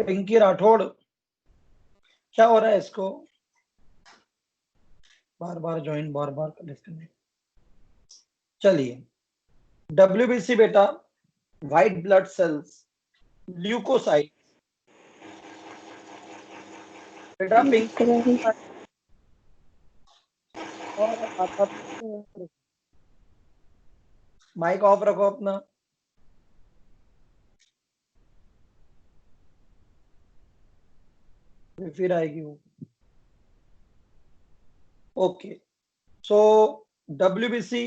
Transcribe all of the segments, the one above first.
पिंकी राठौड़, क्या हो रहा है इसको? बार बार ज्वाइन, बार बार डिस्कनेक्ट। चलिए, WBC बेटा, व्हाइट ब्लड सेल्स, ल्यूकोसाइट। बेटा पिंकी, और माइक ऑफ रखो अपना। फिर आएगी वो। ओके, सो WBC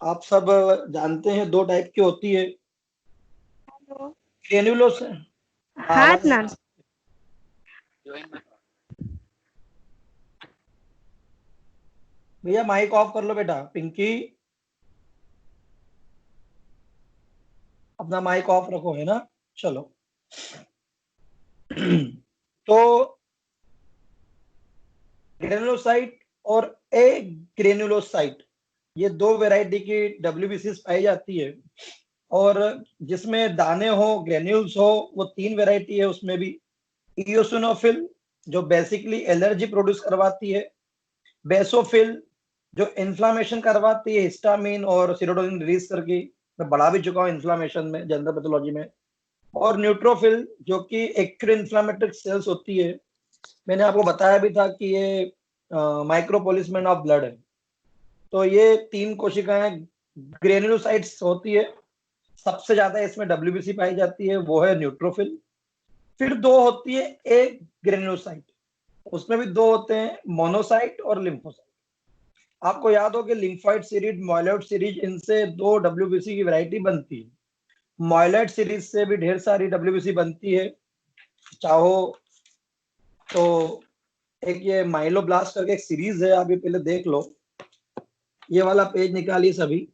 आप सब जानते हैं, दो टाइप की होती है। ग्रेन्युलोस, हाथ ना भैया माइक ऑफ कर लो बेटा। पिंकी, अपना माइक ऑफ रखो, है ना? चलो। तो ग्रेनुलोसाइट और ए ग्रेनुलोसाइट, ये दो वैरायटी की WBC पाई जाती है। और जिसमें दाने हो, ग्रेन्यूल्स हो, वो तीन वैरायटी है उसमें भी। इयोसिनोफिल, जो बेसिकली एलर्जी प्रोड्यूस करवाती है। बेसोफिल, जो इन्फ्लामेशन करवाती है, हिस्टामिन और सीरोटोनिन रिलीज करके। मैं बढ़ा भी चुका हूँ इन्फ्लामेशन में, जनरल पैथोलॉजी में। और न्यूट्रोफिल, जो कि एक्यूट इन्फ्लामेटरी सेल्स होती है। मैंने आपको बताया भी था कि ये माइक्रोपोलिसमेंट ऑफ ब्लड है। तो ये तीन कोशिकाएं ग्रेन्युलोसाइट्स होती है। सबसे ज्यादा इसमें WBC पाई जाती है, वो है न्यूट्रोफिल। फिर दो होती है ए ग्रेन्युलोसाइट, उसमें भी दो होते हैं, मोनोसाइट और लिम्फोसाइट। आपको याद हो कि लिम्फोइड सीरीज, माइलॉइड सीरीज, इनसे दो WBC की वैरायटी बनती है। माइलॉइड सीरीज से भी ढेर सारी WBC बनती है। चाहो तो एक ये माइलोब्लास्ट करके एक सीरीज है, आप ये पहले देख लो। ये वाला पेज निकालिए सभी,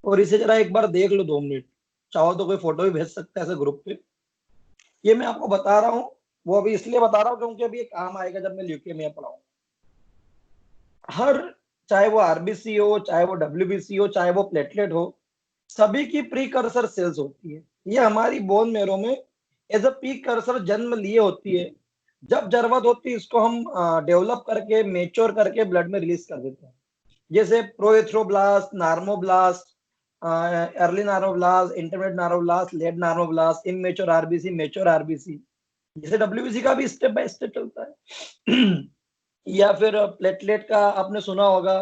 और इसे जरा एक बार देख लो 2 मिनट। चाहो तो कोई फोटो भी भेज सकता है ऐसे ग्रुप पे। ये मैं आपको बता रहा हूँ, वो अभी इसलिए बता रहा हूँ क्योंकि अभी ये काम आएगा जब मैं ल्यूकेमिया पढ़ाऊँ। हर, चाहे वो RBC हो, चाहे वो WBC हो, चाहे वो प्लेटलेट हो, सभी की प्रीकर्सर सेल्स होती है। ये हमारी बोन मेरो में एज अ प्रीकर्सर जन्म लिए होती है। जब जरूरत होती है इसको हम डेवलप करके, मेच्योर करके ब्लड में रिलीज कर देते हैं। जैसे proerythroblast, normoblast, early normoblast, intermediate normoblast, late normoblast, immature RBC, mature RBC। जैसे WBC का भी स्टेप बाय स्टेप चलता है। या फिर प्लेटलेट का आपने सुना होगा।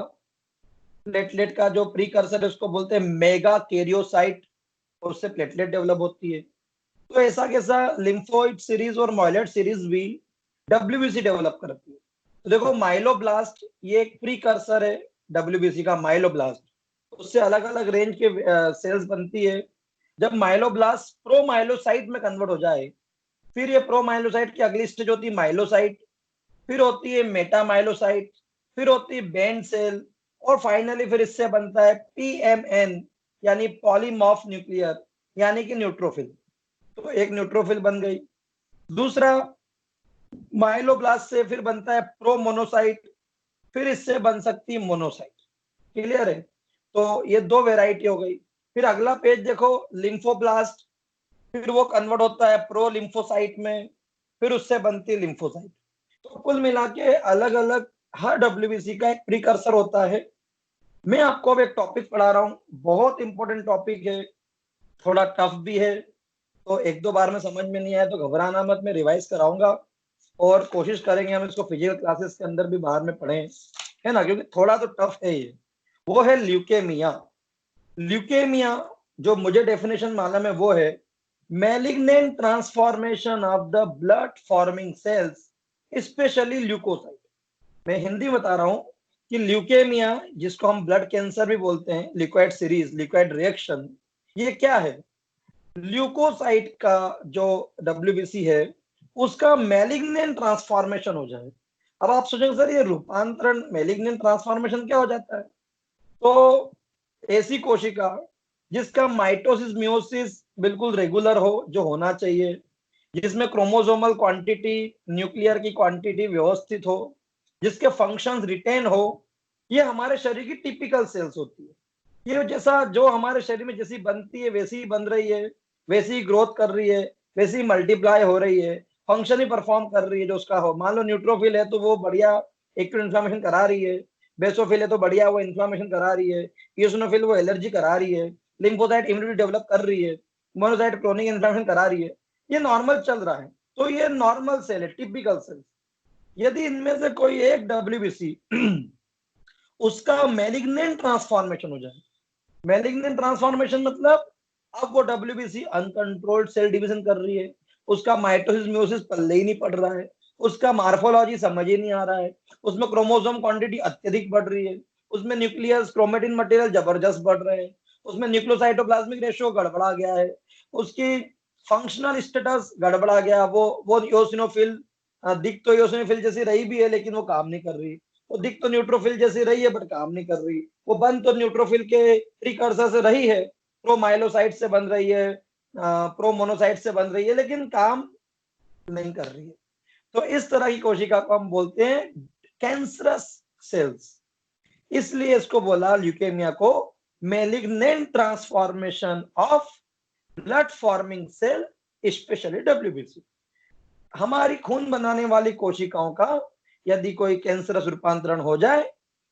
प्लेटलेट का जो प्रीकर्सर है उसको बोलते हैं मेगा कैरियोसाइट, उससे प्लेटलेट डेवलप होती है। तो ऐसा कैसा लिम्फोइड सीरीज और माइलॉइड सीरीज भी WBC डेवलप करती है। तो देखो, माइलोब्लास्ट ये एक प्रीकर्सर है WBC का, माइलोब्लास्ट। उससे अलग अलग रेंज के सेल्स बनती है। जब माइलोब्लास्ट प्रोमाइलोसाइट में कन्वर्ट हो जाए, फिर ये प्रोमाइलोसाइट की अगली स्टेज होती है माइलोसाइट, फिर होती है मेटामाइलोसाइट, फिर होती है बैंड सेल, और फाइनली फिर इससे बनता है PMN, यानी पॉलीमॉर्फ न्यूक्लियर, यानी कि न्यूट्रोफिल। तो एक न्यूट्रोफिल बन गई। दूसरा, माइलोब्लास्ट से फिर बनता है प्रोमोनोसाइट, फिर इससे बन सकती है मोनोसाइट। क्लियर है? तो ये दो वेराइटी हो गई। फिर अगला पेज देखो, लिम्फोब्लास्ट, फिर वो कन्वर्ट होता है प्रो लिम्फोसाइट में, फिर उससे बनती है लिम्फोसाइट। तो कुल मिला के अलग अलग हर WBC का एक प्रीकर्सर होता है। मैं आपको अब एक टॉपिक पढ़ा रहा हूँ, बहुत इंपॉर्टेंट टॉपिक है, थोड़ा टफ भी है। तो एक दो बार में समझ में नहीं आया तो घबराना मत, मैं रिवाइज कराऊंगा। और कोशिश करेंगे हम इसको फिजिकल क्लासेस के अंदर भी बाहर में पढ़ें, है ना, क्योंकि थोड़ा तो टफ है ये। वो है ल्यूकेमिया। ल्यूकेमिया, जो मुझे डेफिनेशन मालूम है, वो है malignant transformation of the blood forming cells, specially leucocyte. मैं हिंदी बता रहा हूं कि ल्यूकेमिया, जिसको हम ब्लड कैंसर भी बोलते हैं, लिक्विड सीरीज, लिक्विड रिएक्शन, ये क्या है? ल्यूकोसाइट का जो WBC है, उसका मैलिग्नेंट ट्रांसफॉर्मेशन हो जाए। अब आप सोचेंगे सर ये रूपांतरण, मैलिग्नेंट ट्रांसफॉर्मेशन क्या हो जाता है? तो ऐसी कोशिका जिसका माइटोसिस मियोसिस बिल्कुल रेगुलर हो, जो होना चाहिए, जिसमें क्रोमोसोमल क्वांटिटी, न्यूक्लियर की क्वांटिटी व्यवस्थित हो, जिसके फंक्शंस रिटेन हो, ये हमारे शरीर की टिपिकल सेल्स होती है। ये जैसा जो हमारे शरीर में जैसी बनती है वैसी ही बन रही है, वैसी ही ग्रोथ कर रही है, वैसे ही मल्टीप्लाई हो रही है, फंक्शन ही परफॉर्म कर रही है जो उसका हो। मान लो न्यूट्रोफिल है तो वो बढ़िया एक्टिव इन्फ्लामेशन करा रही है, बेसोफिल है तो बढ़िया वो इन्फ्लामेशन करा रही है, इयोसिनोफिल वो एलर्जी करा रही है, लिम्फोसाइट इम्यूनिटी डेवलप कर रही है, मोनोसाइट क्रोनिक इन्फ्लामेशन करा रही है। ये नॉर्मल चल रहा है, तो ये नॉर्मल सेल है, टिपिकल सेल। यदि इनमें से कोई एक डब्ल्यूबीसी उसका मैलिग्नेंट ट्रांसफॉर्मेशन हो जाए, मैलिग्नेंट ट्रांसफॉर्मेशन मतलब अब वो डब्ल्यूबीसी अनकंट्रोल्ड सेल डिवीजन कर रही है, उसका माइटोसिस म्यूसिस पल्ले ही नहीं पड़ रहा है, उसका मार्फोलॉजी समझ ही नहीं आ रहा है, उसमें क्रोमोसोम क्वांटिटी अत्यधिक बढ़ रही है, उसमें न्यूक्लियस क्रोमेटिन मटेरियल जबरदस्त बढ़ रहे हैं, उसमें न्यूक्लियोसाइटोप्लाज्मिक रेशियो गड़बड़ा गया है, उसकी फंक्शनल स्टेटस गड़बड़ा गया, वो योसिनोफिल दिख तो योसिनोफिल जैसी रही भी है लेकिन वो काम नहीं कर रही, वो दिख तो न्यूट्रोफिल जैसी रही है बट काम नहीं कर रही, वो बन तो न्यूट्रोफिल के प्रीकर्सर से रही है, प्रोमाइलोसाइट से बन रही है, प्रोमोनोसाइट से बन रही है, लेकिन काम नहीं कर रही है। तो इस तरह की कोशिका को हम बोलते हैं कैंसरस सेल्स। इसलिए इसको बोला ल्यूकेमिया को malignant transformation of blood forming cell, specially WBC. हमारी खून बनाने वाली कोशिकाओं का यदि कोई कैंसरस रूपांतरण हो जाए,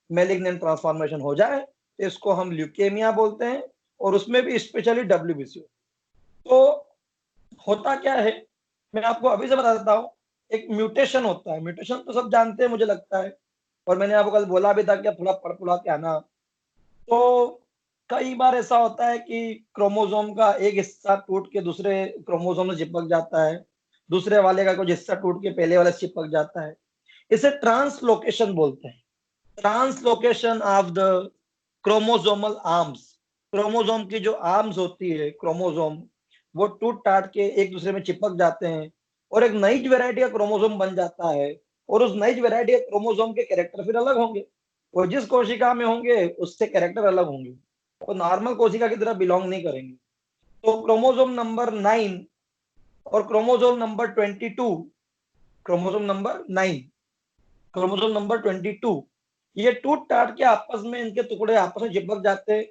मैलिग्नेंट ट्रांसफॉर्मेशन हो जाए, तो इसको हम ल्यूकेमिया बोलते हैं, और उसमें भी स्पेशली डब्ल्यूबीसी। तो होता क्या है, मैं आपको अभी से बता देता हूँ। एक म्यूटेशन होता है, म्यूटेशन तो सब जानते हैं मुझे लगता है, और मैंने आपको कल बोला भी था कि आप थोड़ा पढ़ पुढ़ा के आना। तो कई बार ऐसा होता है कि क्रोमोसोम का एक हिस्सा टूट के दूसरे क्रोमोसोम से चिपक जाता है, दूसरे वाले का कुछ हिस्सा टूट के पहले वाले से चिपक जाता है, इसे ट्रांसलोकेशन बोलते हैं। Translocation of the chromosomal arms, chromosome की जो आर्म्स होती है क्रोमोसोम, वो टूट टाट के एक दूसरे में चिपक जाते हैं और एक नई वेराइटी का क्रोमोसोम बन जाता है, और उस नई वेराइटी के क्रोमोसोम के कैरेक्टर फिर अलग होंगे, और जिस कोशिका में होंगे उससे कैरेक्टर अलग होंगे, वो नॉर्मल कोशिका की तरह बिलोंग नहीं करेंगे। तो क्रोमोसोम नंबर 9 और chromosome number 22, chromosome number 9, chromosome number 22, ये टूट टाट के आपस में इनके टुकड़े आपस में चिपक जाते हैं।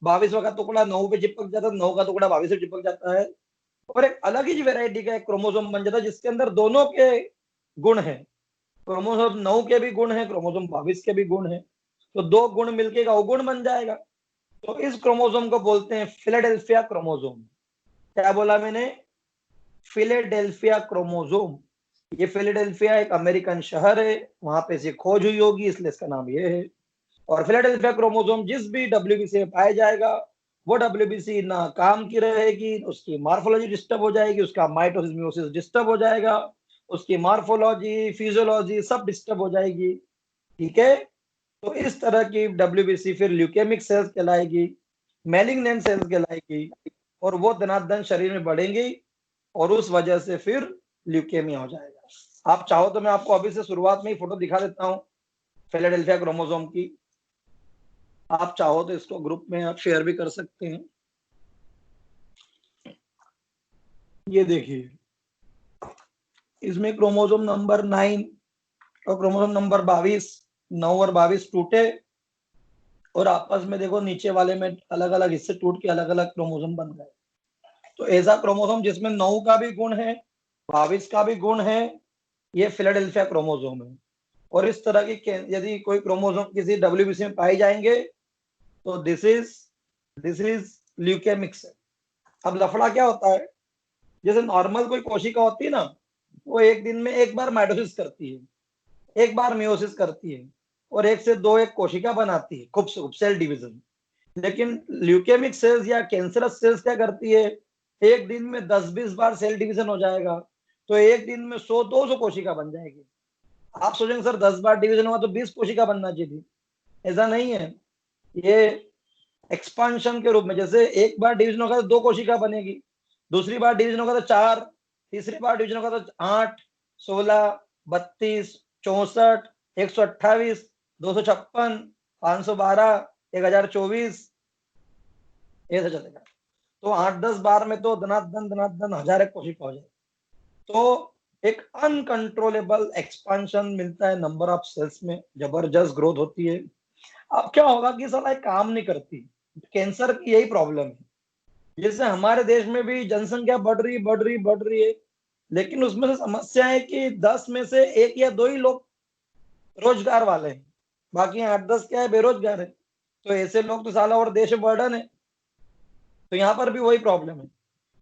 22वां का टुकड़ा 9 पे चिपक जाता है, 9 का टुकड़ा 22 पे चिपक जाता है, और एक अलग ही वेराइटी का एक क्रोमोसोम बन जाता है जिसके अंदर दोनों के गुण है। क्रोमोसोम 9 के भी गुण है, क्रोमोसोम 22 के भी गुण है, तो दो गुण मिलके का अवगुण बन जाएगा। तो इस क्रोमोसोम को बोलते हैं फिलाडेल्फिया क्रोमोसोम। क्या बोला मैंने? Philadelphia chromosome. ये फिलाडेल्फिया एक अमेरिकन शहर है, वहां पे इसे खोज हुई होगी इसलिए इसका नाम ये है। और फिलाडेल्फिया क्रोमोसोम जिस भी डब्ल्यूबीसी में पाया जाएगा, वो डब्ल्यूबीसी ना काम की रहेगी, उसकी मार्फोलॉजी डिस्टर्ब हो जाएगी, उसका माइटोसिस म्यूसिस डिस्टर्ब हो जाएगा, उसकी मार्फोलॉजी फिजियोलॉजी सब डिस्टर्ब हो जाएगी। ठीक है, तो इस तरह की डब्ल्यूबीसी फिर ल्यूकेमिक सेल्स कहलाएगी, मैलिग्नेंट सेल्स कहलाएगी, और वो धनाधन शरीर में बढ़ेंगी, और उस वजह से फिर ल्यूकेमिया हो जाएगा। आप चाहो तो मैं आपको अभी से शुरुआत में ही फोटो दिखा देता हूँ फिलाडेल्फिया क्रोमोसोम की। आप चाहो तो इसको ग्रुप में आप शेयर भी कर सकते हैं। ये देखिए, इसमें क्रोमोसोम नंबर 9 और क्रोमोसोम नंबर 22, 9 और 22 टूटे, और आपस में देखो नीचे वाले में अलग अलग हिस्से टूट के अलग अलग क्रोमोसोम बन गए। तो ऐसा क्रोमोसोम जिसमें 9 का भी गुण है, 22 का भी गुण है, ये फिलाडेल्फिया क्रोमोसोम है। और इस तरह की यदि कोई क्रोमोसोम किसी डब्ल्यूबीसी में पाए जाएंगे तो दिस इज ल्यूकेमिक सेल। अब लफड़ा क्या होता है, जैसे नॉर्मल कोई कोशिका होती है ना, वो एक दिन में एक बार माइटोसिस करती है, एक बार मियोसिस करती है, और एक से दो एक कोशिका बनाती है, खूब सेल डिवीजन। लेकिन ल्यूकेमिक सेल्स या कैंसरस सेल्स क्या करती है, एक दिन में 10-20 बार सेल डिवीजन हो जाएगा, तो एक दिन में 100-200 कोशिका बन जाएगी। आप सोचेंगे सर 10 बार डिवीजन हुआ तो 20 कोशिका बनना चाहिए, ऐसा नहीं है। ये एक्सपांशन के रूप में, जैसे एक बार डिवीजन होगा तो 2 कोशिका बनेगी, दूसरी बार डिवीजन होगा तो 4, तीसरी बार डिवीजन होगा तो 8, 16, 32, 64, 128, 256, 512, 1024, ऐसा चलेगा। तो 8-10 बार में तो धनाधन हजार एक कोशिका हो जाए। तो एक अनकंट्रोलेबल एक्सपांशन मिलता है नंबर ऑफ सेल्स में, जबरदस्त ग्रोथ होती है। अब क्या होगा कि साला काम नहीं करती, कैंसर की यही प्रॉब्लम है। जैसे हमारे देश में भी जनसंख्या बढ़ रही है, लेकिन उसमें से समस्या है कि 10 में से एक या दो ही लोग रोजगार वाले हैं, बाकी 8-10 क्या है, बेरोजगार है। तो ऐसे लोग तो साला और देश बर्डन है। तो यहाँ पर भी वही प्रॉब्लम है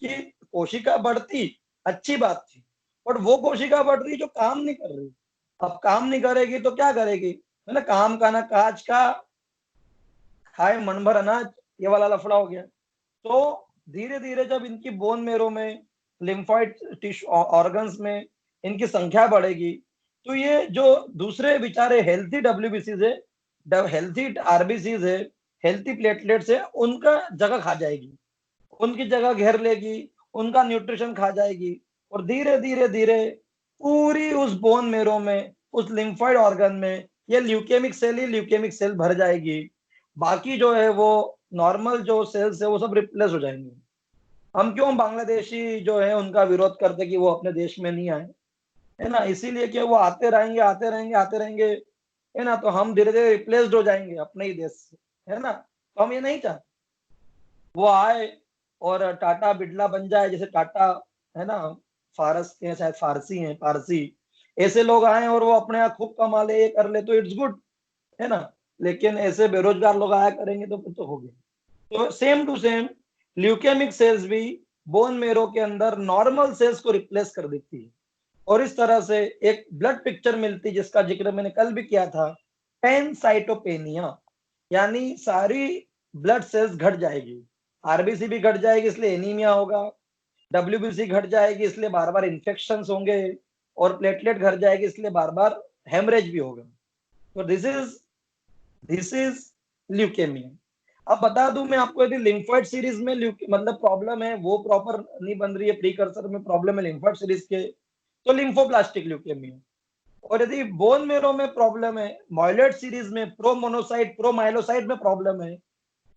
कि कोशिका बढ़ती, अच्छी बात थी, बट वो कोशिका बढ़ रही जो काम नहीं कर रही। अब काम नहीं करेगी तो क्या करेगी, है ना, काम का ना काज का, खाए मन भर अनाज, ये वाला लफड़ा हो गया। तो धीरे धीरे जब इनकी बोन मेरो में, लिम्फोइड टिश्यू ऑर्गन्स में इनकी संख्या बढ़ेगी, तो ये जो दूसरे बेचारे हेल्थी डब्ल्यूबीसीज है, हेल्थी आरबीसीज है, हेल्थी प्लेटलेट्स है, उनका जगह खा जाएगी, उनकी जगह घेर लेगी, उनका न्यूट्रिशन खा जाएगी। और धीरे धीरे धीरे पूरी उस बोन मेरो में, उस लिम्फोइड ऑर्गन में ये ल्यूकेमिक सेल ही ल्यूकेमिक सेल भर जाएगी। बाकी जो है वो नॉर्मल जो सेल्स है वो सब रिप्लेस हो जाएंगे। हम क्यों बांग्लादेशी जो है उनका विरोध करते कि वो अपने देश में नहीं आए, है ना, इसीलिए कि वो आते रहेंगे आते रहेंगे आते रहेंगे, है ना, तो हम धीरे धीरे रिप्लेस्ड हो जाएंगे अपने ही देश से, है ना। तो हम ये नहीं चाहते वो आए और टाटा बिरला बन जाए, जैसे टाटा, है ना, फारस के, शायद फारसी हैं, पारसी, ऐसे लोग आए और वो अपने यहाँ खूब कमा ले, ये कर ले, तो इट्स गुड, है ना। लेकिन ऐसे बेरोजगार लोग आया करेंगे तो फिर तो हो गया। तो same to same leukaemic cells भी बोन मेरो के अंदर नॉर्मल सेल्स को रिप्लेस कर देती है। और इस तरह से एक ब्लड पिक्चर मिलती है जिसका जिक्र मैंने कल भी किया था, पैनसाइटोपेनिया, यानी सारी ब्लड सेल्स घट जाएगी। आरबीसी भी घट जाएगी इसलिए एनीमिया होगा, डब्ल्यूबीसी घट जाएगी इसलिए बार बार इन्फेक्शन होंगे, और प्लेटलेट घट जाएगी इसलिए बार बार हेमरेज भी होगा। तो दिस इज ल्यूकेमिया। अब बता दूं मैं आपको, यदि लिम्फोइड सीरीज में मतलब प्रॉब्लम है, वो प्रॉपर नहीं बन रही है, प्रीकर्सर में प्रॉब्लम है लिम्फोइड सीरीज के, तो लिम्फोब्लास्टिक ल्यूकेमिया। और यदि बोन मेरो में प्रॉब्लम है, माइलॉइड सीरीज में प्रोमोनोसाइट प्रोमाइलोसाइट में प्रॉब्लम है,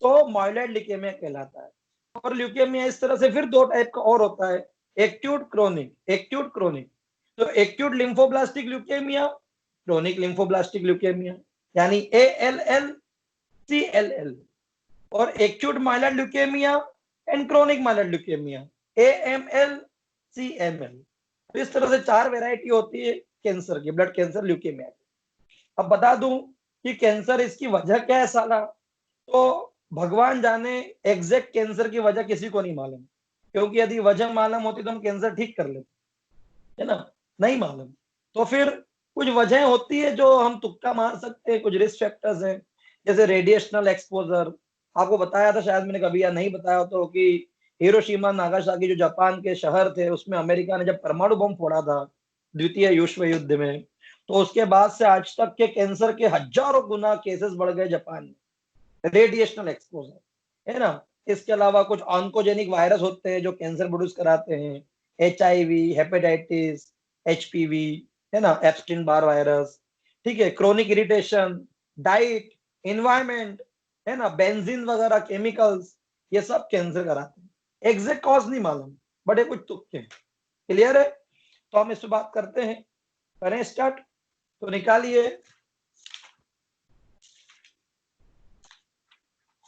तो माइलॉइड ल्यूकेमिया कहलाता है। और ल्यूकेमिया इस तरह से फिर दो टाइप का और होता है, एक्यूट क्रोनिक। एक्यूट क्रोनिक, तो acute lymphoblastic leukaemia, chronic lymphoblastic leukaemia, यानी ALL CLL। और acute myeloid leukaemia and chronic myeloid leukaemia, AML CML। तो इस तरह से 4 वेराइटी होती है कैंसर की, ब्लड कैंसर ल्यूकेमिया। अब बता दूं कि कैंसर, इसकी वजह क्या है साला, तो भगवान जाने, एग्जैक्ट कैंसर की वजह किसी को नहीं मालूम, क्योंकि यदि वजह मालूम होती तो हम कैंसर ठीक कर लेते, है ना, नहीं मालूम। तो फिर कुछ वजह होती है जो हम तुक्का मार सकते हैं, कुछ रिस्क फैक्टर्स हैं, जैसे रेडिएशनल एक्सपोजर। आपको बताया था शायद मैंने कभी, या नहीं बताया तो, कि हिरोशिमा नागासाकी जो जापान के शहर थे, उसमें अमेरिका ने जब परमाणु बम फोड़ा था द्वितीय विश्व युद्ध में, तो उसके बाद से आज तक के कैंसर के हजारों गुना केसेस बढ़ गए जापान में, रेडिएशनल एक्सपोजर, है ना। इसके अलावा कुछ ऑन्कोजेनिक वायरस होते हैं जो कैंसर प्रोड्यूस कराते हैं, HIV, हेपेटाइटिस, HPV, है ना, एप्स्टीन बार वायरस, ठीक है, क्रोनिक इरिटेशन, डाइट, इन्वायरमेंट, है ना, बेंजीन वगैरह केमिकल्स, ये सब कैंसर कराते हैं। एग्जैक्ट कॉज नहीं मालूम, बड़े कुछ तुक्के। क्लियर है, तो हम इस पर बात करते हैं, करें स्टार्ट। तो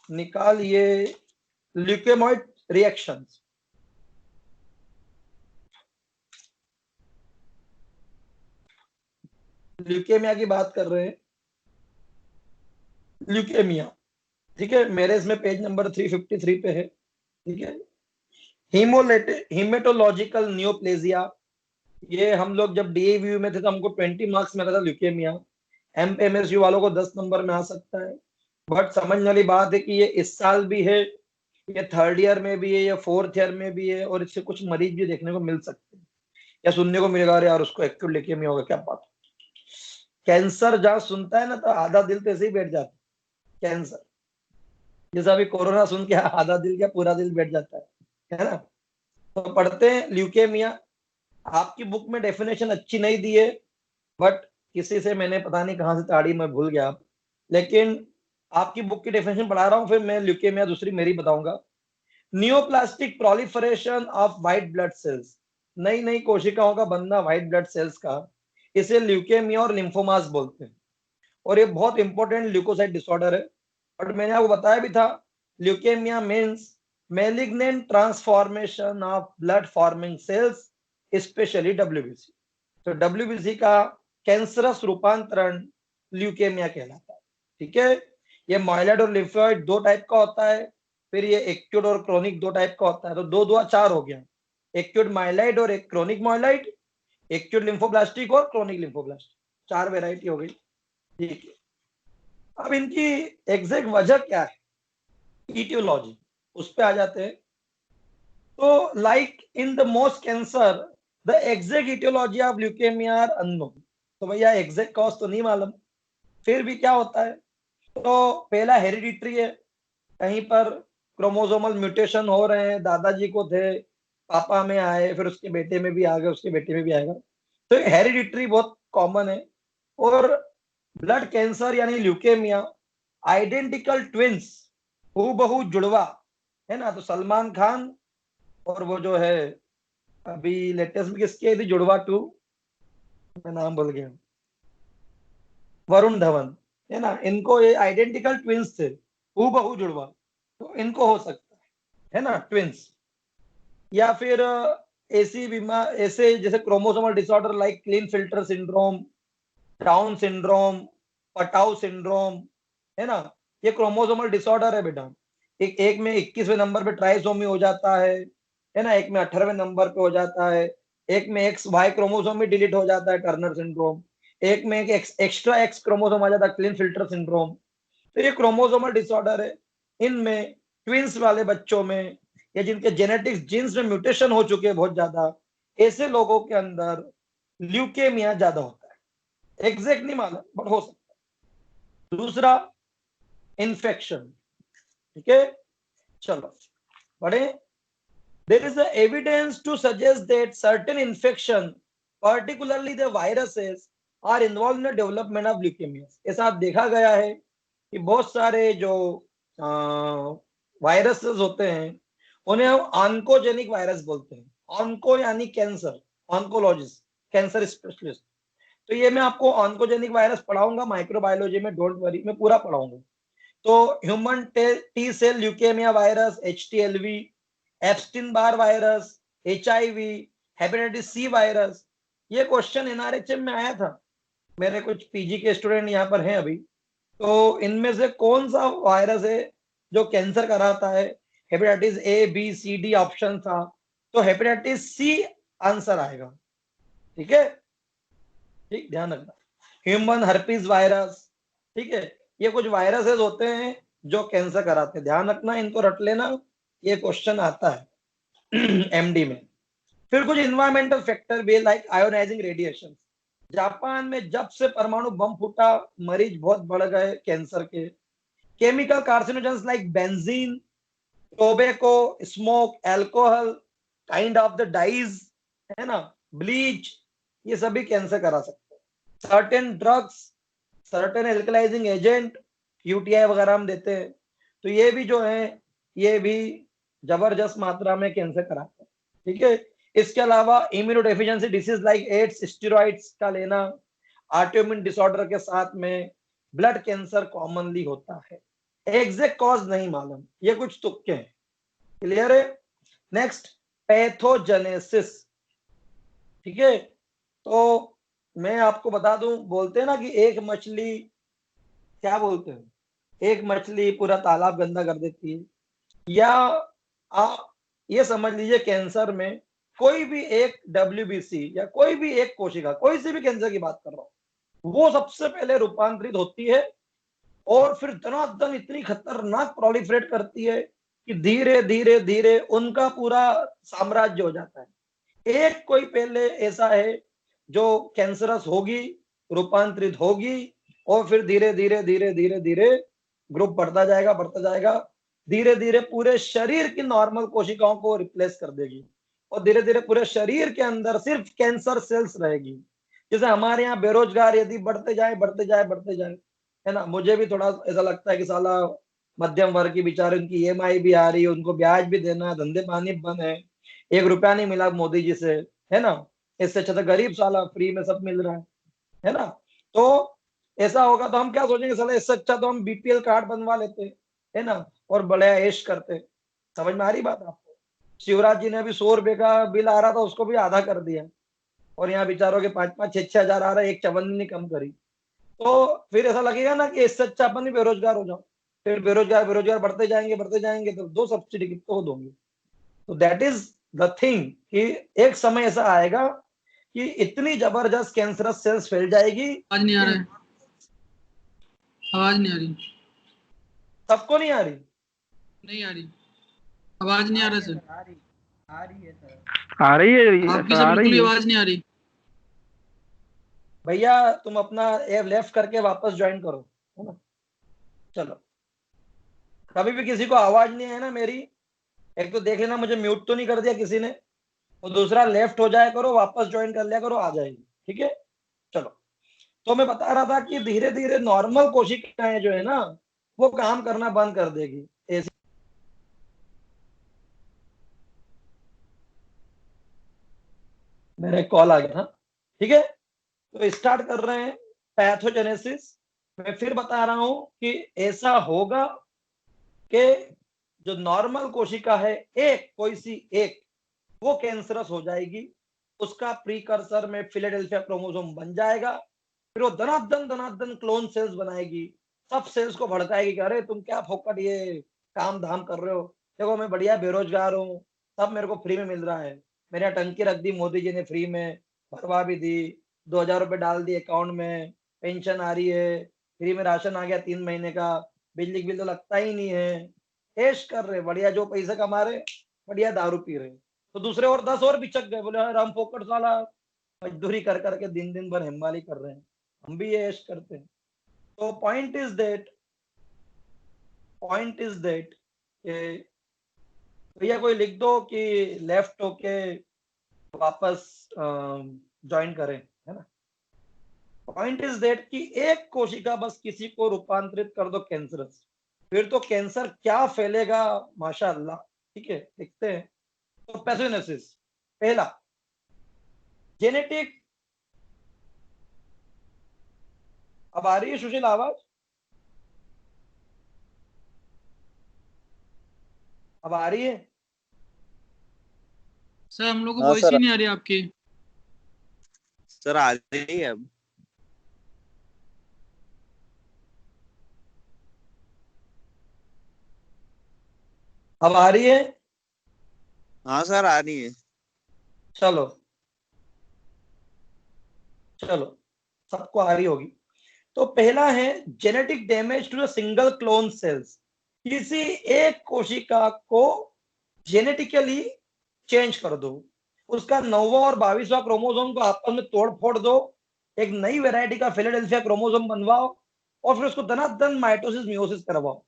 निकालिए ल्यूकेमॉइड रिएक्शंस। ल्यूकेमिया की बात कर रहे हैं, ल्यूकेमिया, ठीक है, मेरे इसमें पेज नंबर 353 पे है, ठीक है। हीमेटोलॉजिकल नियोप्लेजिया, ये हम लोग जब DAVU में थे तो हमको 20 मार्क्स में था ल्यूकेमिया। MSU वालों को 10 नंबर में आ सकता है। बट समझने वाली बात है कि ये इस साल भी है, ये 3rd ईयर में भी है, या 4th ईयर में भी है, और इससे कुछ मरीज भी देखने को मिल सकते हैं, या सुनने को मिलेगा, अरे यार उसको एक्यूट ल्यूकेमिया होगा, क्या बात। कैंसर जहां सुनता है ना तो आधा दिल तो ऐसे ही बैठ जाता है, कैंसर। जैसा अभी कोरोना सुन के आधा दिल क्या पूरा दिल बैठ जाता है ना। तो पढ़ते हैं ल्यूकेमिया। आपकी बुक में डेफिनेशन अच्छी नहीं दी है, बट किसी से मैंने पता नहीं कहां से ताड़ी मैं भूल गया, लेकिन आपकी बुक की डेफिनेशन पढ़ा रहा हूं, फिर मैं ल्यूकेमिया दूसरी मेरी बताऊंगा। Neoplastic proliferation of white blood cells, नई नई कोशिकाओं का बनना व्हाइट ब्लड सेल्स का, इसे ल्यूकेमिया और लिम्फोमास बोलते हैं। और ये बहुत इंपॉर्टेंट ल्यूकोसाइट डिसऑर्डर है। और मैंने आपको बताया भी था, leukaemia means malignant transformation of blood forming cells, especially WBC। तो WBC का कैंसरस रूपांतरण ल्यूकेमिया कहलाता है। ठीक है, ये माइलॉइड और लिम्फोइड दो टाइप का होता है, फिर ये एक्यूट और क्रोनिक दो टाइप का होता है। तो दो दो चार हो गया, एक्यूट माइलॉइड और एक क्रोनिक माइलॉइड, एक्यूट लिम्फोब्लास्टिक और क्रोनिक लिम्फोब्लास्टिक, चार वेराइटी हो गई। ठीक है, अब इनकी एग्जैक्ट वजह क्या है, ईटियोलॉजी, उस पे आ जाते हैं। तो like in the most cancer, the exact aetiology of leukaemia are unknown. तो भैया एग्जैक्ट कॉज तो नहीं मालूम, फिर भी क्या होता है, तो पहला हेरिडिटरी है, कहीं पर क्रोमोसोमल म्यूटेशन हो रहे हैं, दादाजी को थे, पापा में आए, फिर उसके बेटे में भी आ गए, उसके बेटे में भी आएगा। तो हेरिडिटरी बहुत कॉमन है। और ब्लड कैंसर यानी ल्यूकेमिया, आइडेंटिकल ट्विंस, हूबहू जुड़वा है ना। तो सलमान खान और वो जो है अभी लेटेस्ट में किसकी थी जुड़वा टू, मैं नाम भूल गया, वरुण धवन है ना, इनको ये आइडेंटिकल ट्विंस थे, हूबहू जुड़वा, तो इनको हो सकता है ना, ट्विंस। या फिर ऐसी बीमार, ऐसे जैसे chromosomal disorder like clean filter syndrome, down syndrome, Patau syndrome है ना, ये क्रोमोसोमल डिसऑर्डर है बेटा। एक में 21वें नंबर पे ट्राइसोमी हो जाता है ना, एक में 18वें नंबर पे हो जाता है, एक में एक्स वाई क्रोमोसोम भी डिलीट हो जाता है, टर्नर सिंड्रोम, एक में एक एक्स्ट्रा एक्स क्रोमोसोम आ जाता है, क्लीन फिल्टर सिंड्रोम। तो ये क्रोमोसोमल डिसऑर्डर है। इनमें ट्विंस वाले बच्चों में, या जिनके जेनेटिक्स जीन्स में म्यूटेशन हो चुके हैं बहुत ज्यादा, ऐसे लोगों के अंदर ल्यूकेमिया ज्यादा होता है। एग्जैक्ट नहीं मालूम बट हो सकता है। दूसरा, इन्फेक्शन। ठीक है, चलो पढ़े। There is a evidence to suggest that certain infection, particularly the viruses, are involved in the development of leukemia। ऐसा देखा गया है कि बहुत सारे जो वायरसेस होते हैं उन्हें हम ऑन्कोजेनिक वायरस बोलते हैं। ऑन्को यानी कैंसर, ऑन्कोलॉजिस्ट, कैंसर स्पेशलिस्ट। तो ये मैं आपको ऑन्कोजेनिक वायरस पढ़ाऊंगा माइक्रोबायोलॉजी में, डोंट वरी, मैं पूरा पढ़ाऊंगा। तो human T cell leukaemia virus, HTLV, Epstein Barr virus, HIV, hepatitis C virus, ये क्वेश्चन NRHM में आया था। मेरे कुछ पीजी के स्टूडेंट यहाँ पर हैं अभी। तो इनमें से कौन सा वायरस है जो कैंसर कराता है, hepatitis A B C D option था, तो हेपेटाइटिस सी आंसर आएगा। ठीक है, ठीक, ध्यान रखना। ह्यूमन हर्पीज वायरस, ठीक है, ये कुछ वायरसेस होते हैं जो कैंसर कराते हैं, ध्यान रखना, इनको रट लेना, ये क्वेश्चन आता है MD में। फिर कुछ इन्वायरमेंटल फैक्टर भी, लाइक आयोनाइजिंग रेडिएशन। जापान में जब से परमाणु बम फूटा, मरीज बहुत बढ़ गए कैंसर के। Chemical carcinogens like benzene, tobacco, smoke, alcohol, kind of the dyes है ना, ब्लीच, ये सभी कैंसर करा सकते हैं। Certain drugs, certain alkylating agent, UTI वगैरह हम देते हैं, तो ये भी जो है ये भी जबरदस्त मात्रा में कैंसर कराते हैं। ठीक है, इसके अलावा immunodeficiency disease like AIDS, steroids का लेना, ऑटोइम्यून डिसऑर्डर के साथ में ब्लड कैंसर कॉमनली होता है। एग्जैक्ट कॉज नहीं मालूम, ये कुछ तुक्के हैं। क्लियर है। Next, pathogenesis. ठीक है, तो मैं आपको बता दूं, बोलते हैं ना कि एक मछली, क्या बोलते हैं, एक मछली पूरा तालाब गंदा कर देती है। या आप ये समझ लीजिए कैंसर में कोई भी एक WBC या कोई भी एक कोशिका, कोई से भी कैंसर की बात कर रहा हूं, वो सबसे पहले रूपांतरित होती है और फिर धनाधन इतनी खतरनाक प्रोलिफरेट करती है कि धीरे धीरे धीरे उनका पूरा साम्राज्य हो जाता है। एक कोई पहले ऐसा है जो कैंसरस होगी, रूपांतरित होगी, और फिर धीरे धीरे धीरे धीरे धीरे ग्रुप बढ़ता जाएगा, बढ़ता जाएगा, धीरे धीरे पूरे शरीर की नॉर्मल कोशिकाओं को रिप्लेस कर देगी, और धीरे धीरे पूरे शरीर के अंदर सिर्फ कैंसर सेल्स रहेगी। जैसे हमारे यहाँ बेरोजगार यदि बढ़ते जाए बढ़ते जाए बढ़ते जाए, है ना, मुझे भी थोड़ा ऐसा लगता है कि साला मध्यम वर्ग की बेचारे, उनकी EMI भी आ रही है, उनको ब्याज भी देना है, धंधे पानी बंद है, 1 रुपया नहीं मिला मोदी जी से, है ना, इससे अच्छा तो गरीब साला फ्री में सब मिल रहा है ना। तो ऐसा होगा तो हम क्या सोचेंगे, साला इससे अच्छा तो हम BPL कार्ड बनवा लेते, है ना, और बड़े ऐश करते। समझ में आ रही बात आपको? शिवराज जी ने अभी 100 रुपए का बिल आ रहा था, उसको भी आधा कर दिया, और यहाँ बेचारों के 5-5, 6-6 हजार आ रहा है, एक चवन्नी नहीं कम करी। तो फिर ऐसा लगेगा ना कि इससे अच्छा अपन भी बेरोजगार हो जाओ। फिर बेरोजगार बेरोजगार बढ़ते जाएंगे तो दो सब्सिडी कितने दोगे? तो दैट इज द थिंग कि एक समय ऐसा आएगा कि इतनी जबरदस्त कैंसरस सेल्स फैल जाएगी आवाज नहीं आ कि रहा है, आवाज नहीं आ रही, सबको नहीं आ रही। नहीं आ रही, आवाज नहीं आ रहा सर। आ रही आ रही है सर। आ रही है आपकी सर, सर आ बिल्कुल रही ही है। आवाज नहीं आ रही। भैया तुम अपना ऐप लेफ्ट करके वापस ज्वाइन करो, है ना? चलो, कभी भी किसी को आवाज नहीं है ना मेरी, एक तो देख लेना मुझे म्यूट तो नहीं कर दिया किसी ने, और दूसरा लेफ्ट हो जाया करो, वापस ज्वाइन कर लिया करो, आ जाएगी। ठीक है, चलो। तो मैं बता रहा था कि धीरे धीरे नॉर्मल कोशिकाएं जो है ना, वो काम करना बंद कर देगी। ऐसी मेरा कॉल आ गया था। ठीक है, तो स्टार्ट कर रहे हैं पैथोजेनेसिस। मैं फिर बता रहा हूं कि ऐसा होगा कि जो नॉर्मल कोशिका है, एक कोई सी एक, वो कैंसरस हो जाएगी, उसका प्रीकर्सर में फिलाडेल्फिया क्रोमोसोम बन जाएगा। फिर वो धनाधन क्लोन सेल्स बनाएगी, सब सेल्स को भड़काएगी कि अरे तुम क्या फोकट ये काम धाम कर रहे हो, देखो मैं बढ़िया बेरोजगार हूँ, सब मेरे को फ्री में मिल रहा है, मेरे यहाँ टंकी रख दी मोदी जी ने फ्री में, भरवा भी दी, 2,000 रुपए डाल दिए अकाउंट में, पेंशन आ रही है, फ्री में राशन आ गया 3 महीने का, बिजली बिल तो लगता ही नहीं है, ऐश कर रहे बढ़िया, जो पैसे कमा रहे बढ़िया दारू पी रहे। तो दूसरे और 10 और बिचक गए, बोले यार हम फोकट साला मजदूरी कर करके दिन दिन भर हिमाली कर रहे हैं, हम भी ये ऐश करते हैं। तो पॉइंट इज दैट भैया कोई लिख दो कि लेफ्ट होके वापस ज्वाइन करें, है ना? पॉइंट इज दैट कि एक कोशिका बस किसी को रूपांतरित कर दो कैंसरस, फिर तो कैंसर क्या फैलेगा, माशाअल्लाह। ठीक है, देखते हैं। तो पैथोजेनेसिस पहला, जेनेटिक। अब आ रही है सुशील आवाज? अब आ रही है? सर हम लोग को हाँ वॉइस सर। ही नहीं आ रही आपकी। सर आ रही है अब। अब आ रही है? हाँ सर आ रही है। चलो चलो, सबको आ रही होगी। तो पहला है genetic damage to the single clone cells. किसी एक कोशिका को जेनेटिकली चेंज कर दो, उसका 9वां और 22वां क्रोमोसोम को आपस में तोड़ फोड़ दो, एक नई वैरायटी का फिलाडेल्फिया क्रोमोसोम बनवाओ, और फिर उसको धनाधन माइटोसिस मियोसिस करवाओ।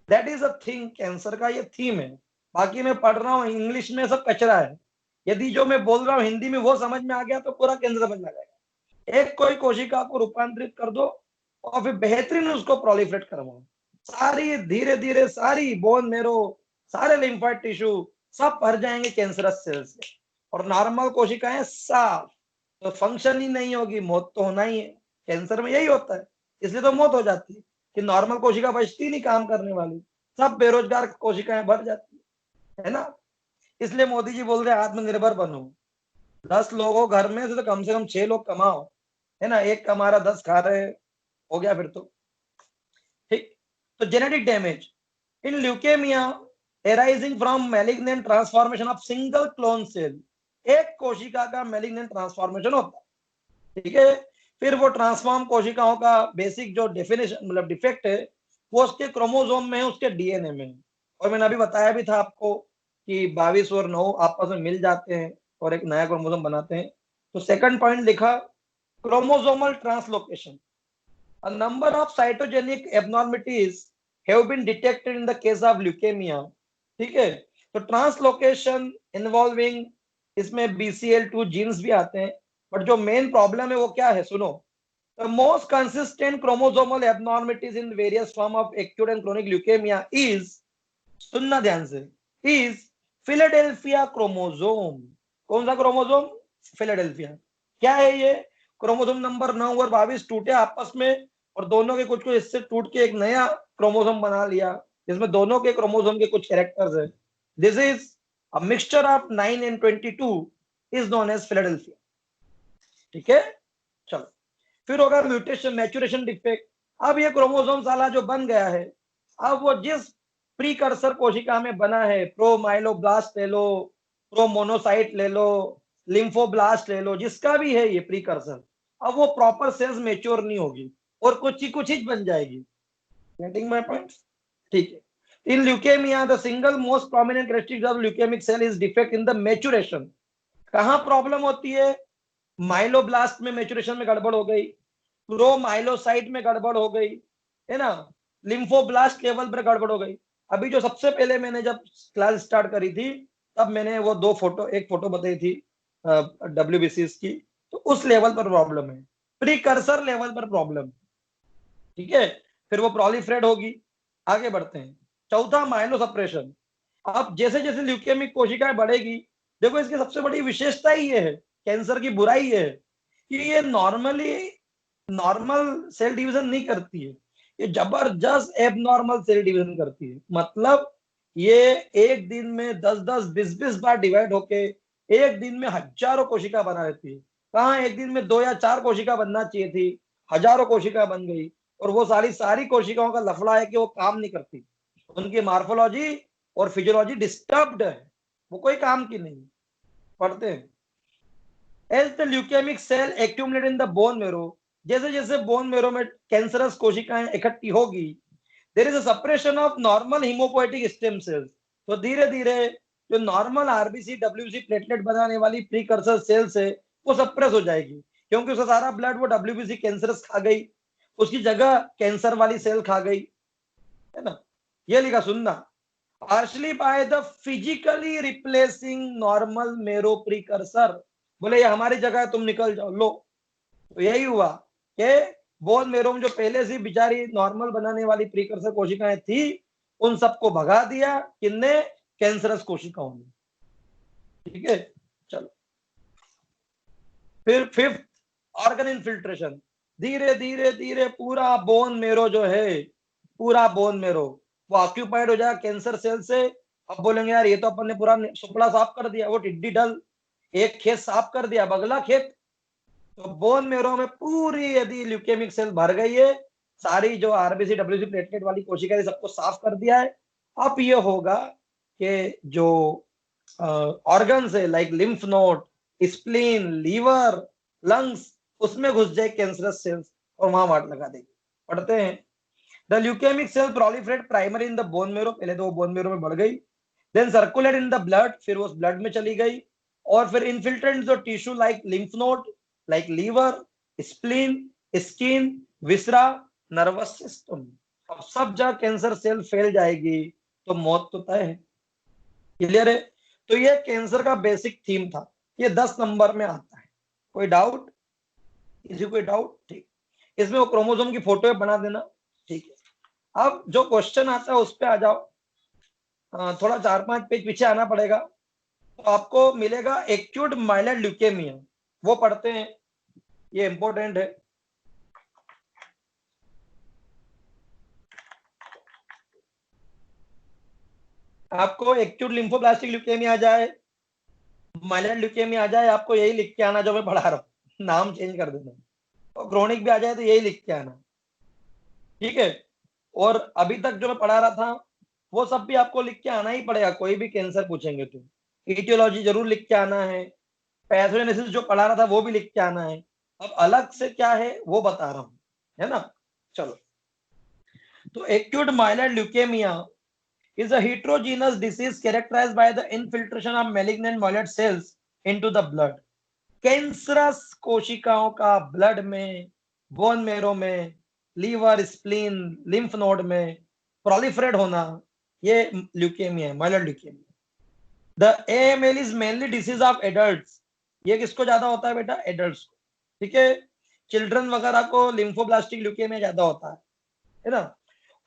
That is a thing, cancer का ये थीम है। बाकी मैं पढ़ रहा हूँ इंग्लिश में, सब कचरा है। यदि जो मैं बोल रहा हूँ हिंदी में वो समझ में आ गया तो पूरा कैंसर समझ में आ जाएगा। एक कोई कोशिका को रूपांतरित कर दो और फिर बेहतरीन उसको प्रोलिफरेट करवाओ, सारी धीरे धीरे सारी बोन मेरो, सारे लिम्फोइड टिश्यू सब भर जाएंगे कैंसरस सेल से, और नॉर्मल कोशिकाएं साफ। तो फंक्शन ही नहीं होगी, मौत तो होना ही है। कैंसर में यही होता है, इसलिए तो मौत हो जाती है कि नॉर्मल कोशिका बचती नहीं काम करने वाली, सब बेरोजगार कोशिकाएं भर जाती है ना? इसलिए मोदी जी बोल रहे हैं आत्मनिर्भर बनो, 10 लोगों घर में से तो कम 6 लोग कमाओ, है ना? एक कमा रहा 10 खा रहे, हो गया फिर तो। ठीक। तो genetic damage in leukaemia arising from malignant transformation of single clone cell, एक कोशिका का मैलिग्नेंट ट्रांसफॉर्मेशन होता है। ठीक है, फिर वो ट्रांसफॉर्म कोशिकाओं का बेसिक जो डेफिनेशन मतलब डिफेक्ट है, वो उसके क्रोमोसोम में है, उसके डीएनए में है। और मैंने अभी बताया भी था आपको कि 22 और 9 आपस में मिल जाते हैं और एक नया क्रोमोसोम बनाते हैं। तो सेकंड पॉइंट लिखा, chromosomal translocation. A number of cytogenic abnormalities have been detected in the case of leukemia. ठीक है, तो ट्रांसलोकेशन इन्वॉल्विंग, इसमें BCL2 जीन्स भी आते हैं, बट जो मेन प्रॉब्लम है वो क्या है सुनो। The most consistent chromosomal abnormalities in various form of acute and chronic leukemia is, सुनना ध्यान से, is फिलाडेल्फिया क्रोमोसोम। कौन सा क्रोमोसोम? फिलाडेल्फिया। क्या है ये? क्रोमोसोम नंबर 9 और 22 टूटे आपस में, और दोनों के कुछ कुछ हिस्से टूट के एक नया क्रोमोसोम बना लिया, जिसमें दोनों के क्रोमोसोम के कुछ कैरेक्टर्स है। This is a mixture of 9 and 22 is known as Philadelphia. ठीक है, चलो फिर होगा म्यूटेशन मैचुरेशन डिफेक्ट। अब ये क्रोमोसोम साला जो बन गया है, अब वो जिस प्रीकर्सर कोशिका में बना है, प्रोमाइलोब्लास्ट ले लो, प्रोमोनोसाइट ले लो, लिम्फोब्लास्ट ले लो, जिसका भी है ये प्रीकर्सर, अब वो प्रॉपर सेल्स मेच्योर नहीं होगी और कुछ ही बन जाएगी। Getting my point? ठीक है। In leukaemia the single most prominent characteristic of leukaemic cell is defect in the maturation. कहां प्रॉब्लम होती है? माइलोब्लास्ट में मैचुरेशन में गड़बड़ हो गई, प्रोमाइलोसाइट में गड़बड़ हो गई, है ना, लिम्फोब्लास्ट लेवल पर गड़बड़ हो गई। अभी जो सबसे पहले मैंने जब क्लास स्टार्ट करी थी तब मैंने वो एक फोटो बताई थी WBCs की, तो उस लेवल पर प्रॉब्लम है, प्रीकर्सर लेवल पर प्रॉब्लम। ठीक है, फिर वो प्रोलिफरेट होगी। आगे बढ़ते हैं। चौथा, माइलो सप्रेशन। अब जैसे जैसे ल्यूकेमिक कोशिकाएं बढ़ेगी, देखो इसकी सबसे बड़ी विशेषता ही ये है, कैंसर की बुराई ये है कि ये नॉर्मल सेल डिवीजन नहीं करती है, ये जबरदस्त एबनॉर्मल सेल डिवीजन करती है। मतलब ये एक दिन में 10-10, 20-20 बार डिवाइड होके एक दिन में हजारों कोशिका बना लेती है। कहाँ एक दिन में 2 या 4 कोशिका बनना चाहिए थी, हजारों कोशिका बन गई। और वो सारी कोशिकाओं का लफड़ा है कि वो काम नहीं करती, उनकी मार्फोलॉजी और फिजियोलॉजी डिस्टर्ब्ड है, वो कोई काम की नहीं। पढ़ते हैं। As the leukemic cell accumulate in the bone marrow, जैसे जैसे बोन मेरो में कैंसरस कोशिकाएं इकट्ठी होगी, there is a suppression of normal haemopoietic stem cells. तो धीरे धीरे जो नॉर्मल आरबीसी डब्ल्यूबीसी प्लेटलेट बनाने वाली प्रीकर्सर सेल्स है वो सप्रेस हो जाएगी, क्योंकि उसका सारा ब्लड वो डब्ल्यूबीसी कैंसरस खा गई, उसकी जगह कैंसर वाली सेल खा गई, है ना। ये लिखा सुनना, partially by the physically replacing normal मेरो प्रीकर्सर। बोले ये हमारी जगह है, तुम निकल जाओ। लो, तो यही हुआ कि बोन मेरो में जो पहले से बिचारी नॉर्मल बनाने वाली प्रीकर्सर कोशिकाएं थी, उन सबको भगा दिया किसने? कैंसरस कोशिकाओं ने। ठीक है, चलो फिर फिफ्थ, ऑर्गन इनफिल्ट्रेशन। धीरे धीरे धीरे पूरा बोन मेरो जो है, पूरा बोन मेरो वो ऑक्यूपाइड हो जाएगा कैंसर सेल से। अब बोलेंगे यार ये तो अपन ने पूरा सुपड़ा साफ कर दिया, वो टिड्डी दल एक खेत साफ कर दिया, बगला खेत। तो बोन मेरो में पूरी यदि ल्यूकेमिक सेल भर गई है, सारी जो आरबीसी डब्ल्यूसी प्लेटलेट वाली कोशिकाएं सबको साफ कर दिया है, अब ये होगा कि जो ऑर्गन्स है like lymph node, spleen, liver, lungs, उसमें घुस जाए कैंसरस सेल्स और वहां वाट लगा देगी। पढ़ते हैं। The leukaemic cell proliferate primary in the bone marrow, पहले तो वो बोन मेरो में बढ़ गई, then circulate in the blood, फिर वो ब्लड में चली गई, और फिर इन्फिल्ट्रेट जो tissue like lymph node, like liver, spleen, skin, viscera, nervous system. अब सब जगह कैंसर सेल फैल जाएगी तो मौत तो तय है। क्लियर है? तो ये कैंसर का बेसिक थीम था, ये 10 नंबर में आता है। कोई डाउट? किसी कोई डाउट? ठीक, इसमें वो क्रोमोसोम की फोटो बना देना। ठीक है, अब जो क्वेश्चन आता है उस पे आ जाओ। थोड़ा 4-5 पेज पीछे आना पड़ेगा, तो आपको मिलेगा एक्यूट माइलेड ल्यूकेमिया, वो पढ़ते हैं, ये इंपॉर्टेंट है। आपको एक्यूट लिम्फोब्लास्टिक ल्यूकेमिया आ जाए, माइलेड ल्यूकेमिया आ जाए, आपको यही लिख के आना जो मैं पढ़ा रहा हूँ, नाम चेंज कर देना, और क्रोनिक भी आ जाए तो यही लिख के आना। ठीक है, और अभी तक जो मैं पढ़ा रहा था वो सब भी आपको लिख के आना ही पड़ेगा, कोई भी कैंसर पूछेंगे तो। इटियोलॉजी जरूर लिख के आना है, पैथोजेनेसिस जो पढ़ा रहा था वो भी लिख के आना है। अब अलग से क्या है वो बता रहा हूं, है ना। चलो, तो acute myeloid leukaemia is a heterogeneous disease characterized by the infiltration of malignant myeloid cells into the blood. Cancerous कोशिकाओं का ब्लड में, बोन मेरो में, लीवर, स्प्लीन, लिम्फ नोड में प्रोलिफरेट होना, ये ल्यूकेमिया है, myeloid leukaemia. The AML is mainly disease of adults. ये किसको ज्यादा होता है बेटा? एडल्ट्स को। ठीक है, चिल्ड्रन वगैरह को लिम्फोब्लास्टिक ल्यूकेमिया ज्यादा होता है ना,